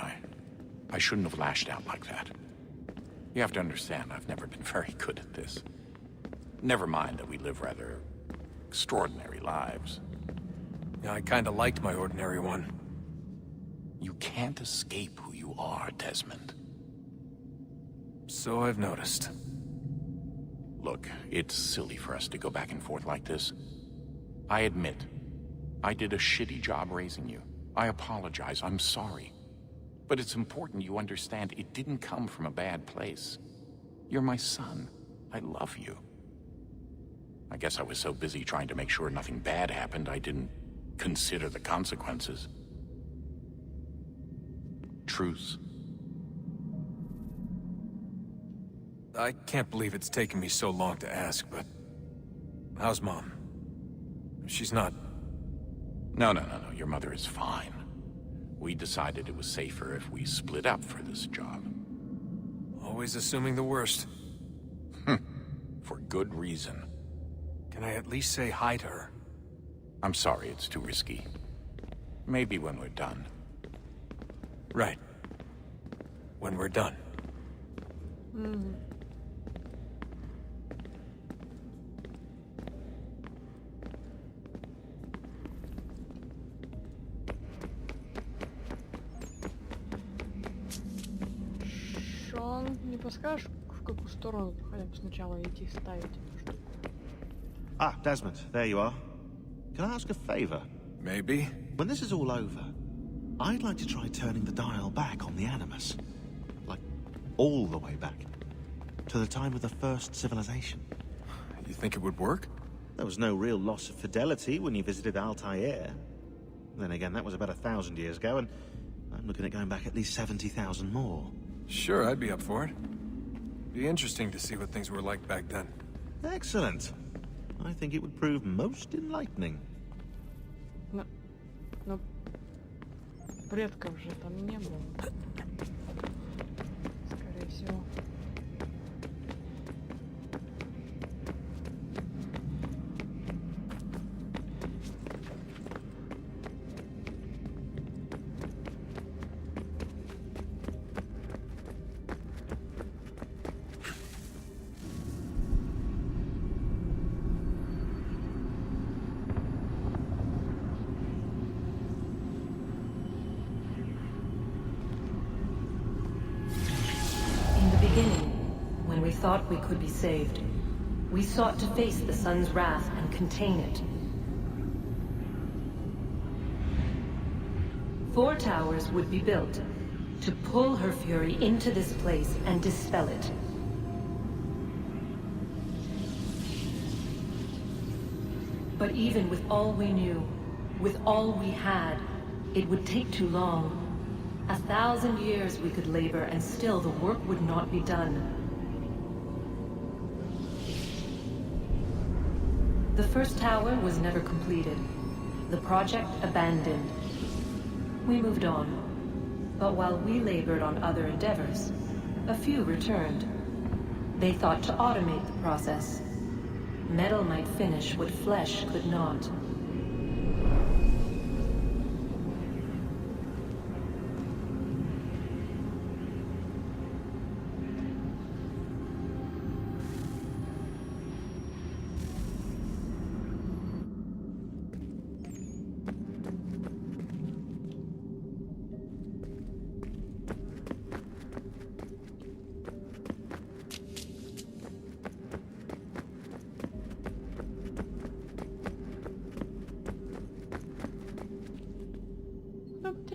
I shouldn't have lashed out like that. You have to understand, I've never been very good at this. Never mind that we live rather extraordinary lives. Yeah, I kinda liked my ordinary one. You can't escape who you are, Desmond. So I've noticed. Look, it's silly for us to go back and forth like this. I admit, I did a shitty job raising you. I apologize, I'm sorry. But it's important you understand it didn't come from a bad place. You're my son. I love you. I guess I was so busy trying to make sure nothing bad happened, I didn't consider the consequences. Truce. I can't believe it's taken me so long to ask, but... how's Mom? She's not... No. Your mother is fine. We decided it was safer if we split up for this job. Always assuming the worst. For good reason. Can I at least say hi to her? I'm sorry, it's too risky. Maybe when we're done. Right. When we're done. Шон, не подскажешь, в какую сторону хотя бы сначала идти ставить эту штуку? Ah, Desmond, there you are. Can I ask a favor? Maybe. When this is all over, I'd like to try turning the dial back on the Animus. Like, all the way back. To the time of the first civilization. You think it would work? There was no real loss of fidelity when you visited Altair. Then again, that was about 1,000 years ago, and I'm looking at going back at least 70,000 more. Sure, I'd be up for it. Be interesting to see what things were like back then. Excellent. I think it would prove most enlightening. Но предков же там не было. Скорее всего. When we thought we could be saved, we sought to face the sun's wrath and contain it. 4 towers would be built to pull her fury into this place and dispel it. But even with all we knew, with all we had, it would take too long. 1,000 years we could labor and still the work would not be done. The first tower was never completed. The project abandoned. We moved on. But while we labored on other endeavors, a few returned. They thought to automate the process. Metal might finish what flesh could not.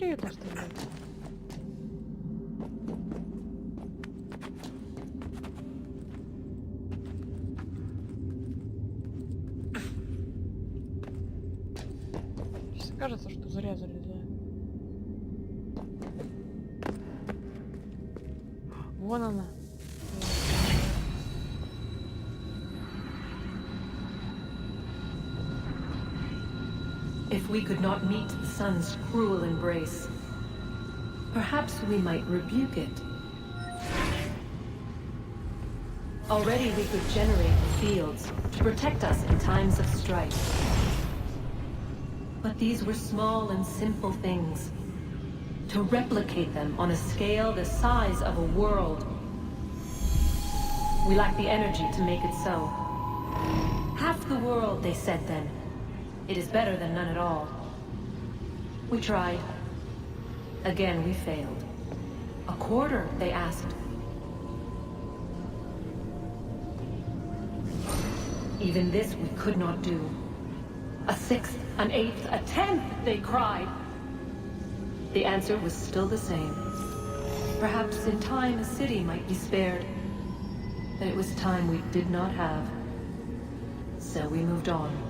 Это оставляет. Сейчас кажется, что зря залезаю. Вон она. If we could not meet the sun's cruel embrace, perhaps we might rebuke it. Already we could generate the fields to protect us in times of strife. But these were small and simple things. To replicate them on a scale the size of a world. We lack the energy to make it so. Half the world, they said then. It is better than none at all. We tried. Again, we failed. A quarter, they asked. Even this we could not do. A sixth, an eighth, a tenth, they cried. The answer was still the same. Perhaps in time a city might be spared. But it was time we did not have. So we moved on.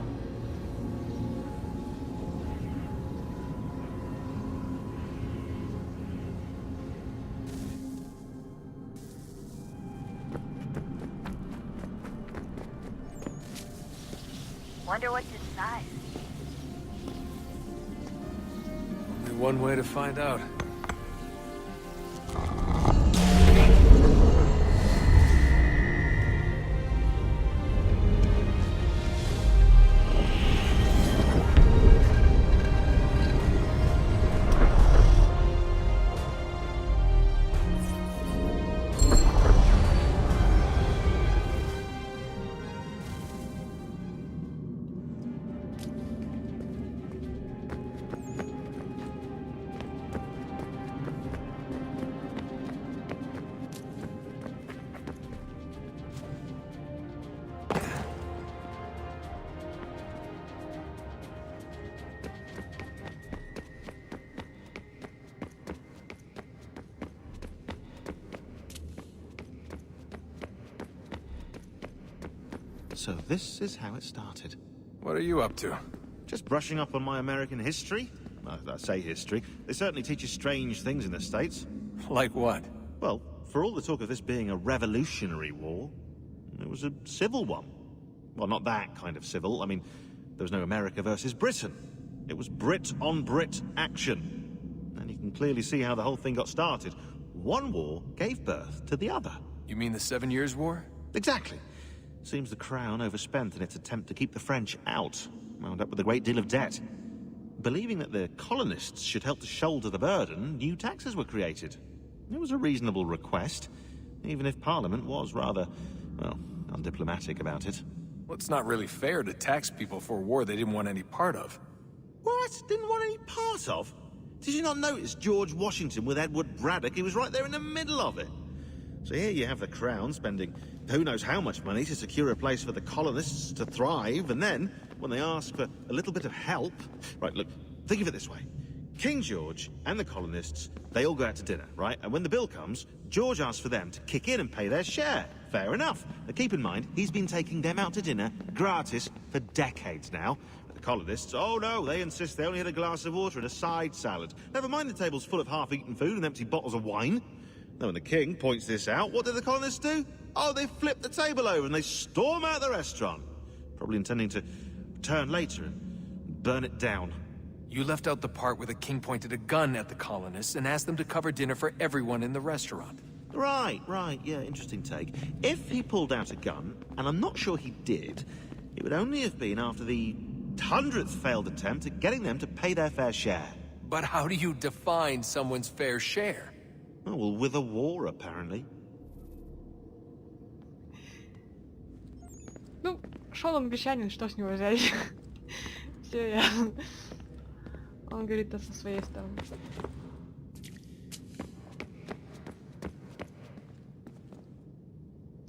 Wonder what's inside. Only one way to find out. So this is how it started. What are you up to? Just brushing up on my American history. Well, I say history. They certainly teach you strange things in the States. Like what? Well, for all the talk of this being a revolutionary war, it was a civil one. Well, not that kind of civil. I mean, there was no America versus Britain. It was Brit on Brit action. And you can clearly see how the whole thing got started. One war gave birth to the other. You mean the 7 Years' War? Exactly. Seems the Crown overspent in its attempt to keep the French out, wound up with a great deal of debt. Believing that the colonists should help to shoulder the burden, new taxes were created. It was a reasonable request, even if Parliament was rather, well, undiplomatic about it. Well, it's not really fair to tax people for a war they didn't want any part of. What? Didn't want any part of? Did you not notice George Washington with Edward Braddock? He was right there in the middle of it. So here you have the Crown spending who knows how much money to secure a place for the colonists to thrive, and then, when they ask for a little bit of help... Right, look, think of it this way. King George and the colonists, they all go out to dinner, right? And when the bill comes, George asks for them to kick in and pay their share. Fair enough. But keep in mind, he's been taking them out to dinner, gratis, for decades now. But the colonists, oh no, they insist they only had a glass of water and a side salad. Never mind the table's full of half-eaten food and empty bottles of wine. Now, when the king points this out, what do the colonists do? Oh, they flip the table over and they storm out the restaurant. Probably intending to return later and burn it down. You left out the part where the king pointed a gun at the colonists and asked them to cover dinner for everyone in the restaurant. Right, yeah, interesting take. If he pulled out a gun, and I'm not sure he did, it would only have been after the 100th failed attempt at getting them to pay their fair share. But how do you define someone's fair share? Oh, well, with a war, apparently. Ну, шел он обещанин, что с него взять? Все, я... Он говорит это со своей стороны.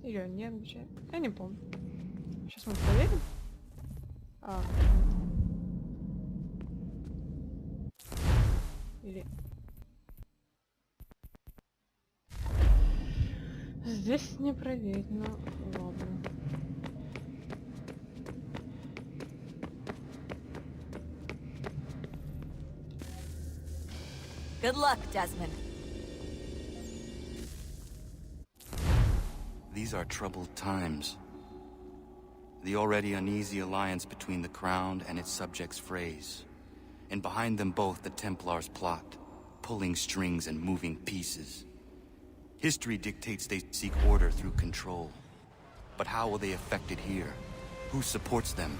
Или он не обещает? Я не помню. Сейчас мы проверим. Или... Здесь не проверить, но ладно. Good luck, Desmond. These are troubled times. The already uneasy alliance between the Crown and its subjects frays. And behind them both the Templars plot, pulling strings and moving pieces. History dictates they seek order through control. But how will they affect it here? Who supports them?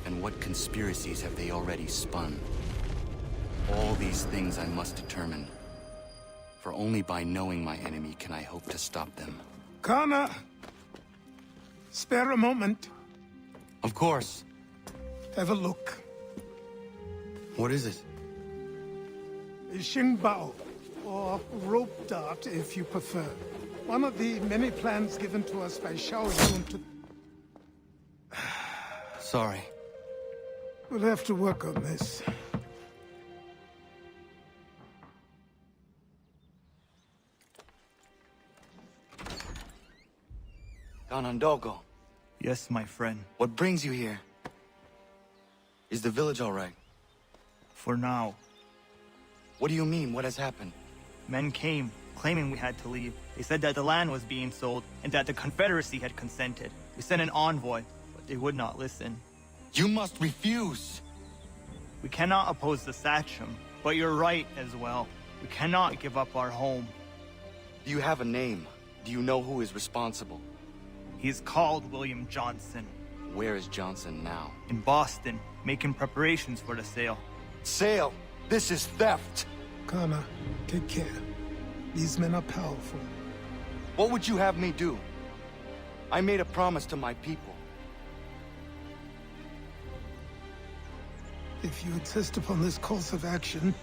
And what conspiracies have they already spun? All these things I must determine. For only by knowing my enemy can I hope to stop them. Connor! Spare a moment. Of course. Have a look. What is it? Xingbao, or rope dart if you prefer. One of the many plans given to us by Shaoyun to... Sorry. We'll have to work on this. Ganondogo. Yes, my friend. What brings you here? Is the village all right? For now. What do you mean? What has happened? Men came, claiming we had to leave. They said that the land was being sold, and that the Confederacy had consented. We sent an envoy, but they would not listen. You must refuse! We cannot oppose the Sachem, but you're right as well. We cannot give up our home. Do you have a name? Do you know who is responsible? He's called William Johnson. Where is Johnson now? In Boston, making preparations for the sale. Sale? This is theft! Kana, take care. These men are powerful. What would you have me do? I made a promise to my people. If you insist upon this course of action,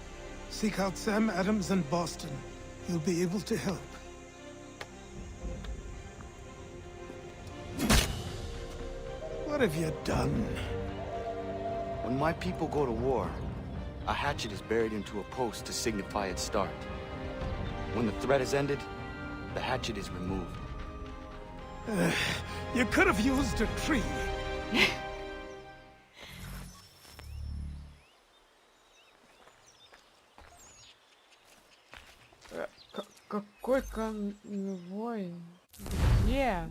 seek out Sam Adams in Boston. He'll be able to help. What have you done? When my people go to war, a hatchet is buried into a post to signify its start. When the threat is ended, the hatchet is removed. You could have used a tree. Какой конвой? Где?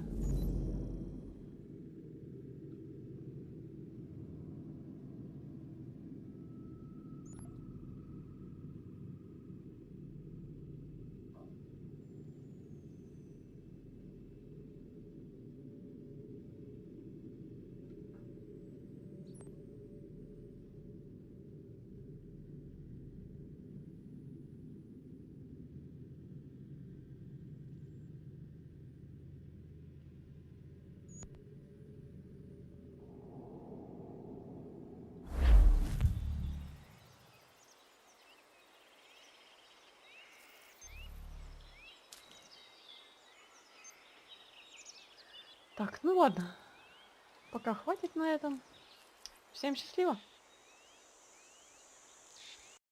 Так, ну ладно. Пока хватит на этом. Всем счастливо.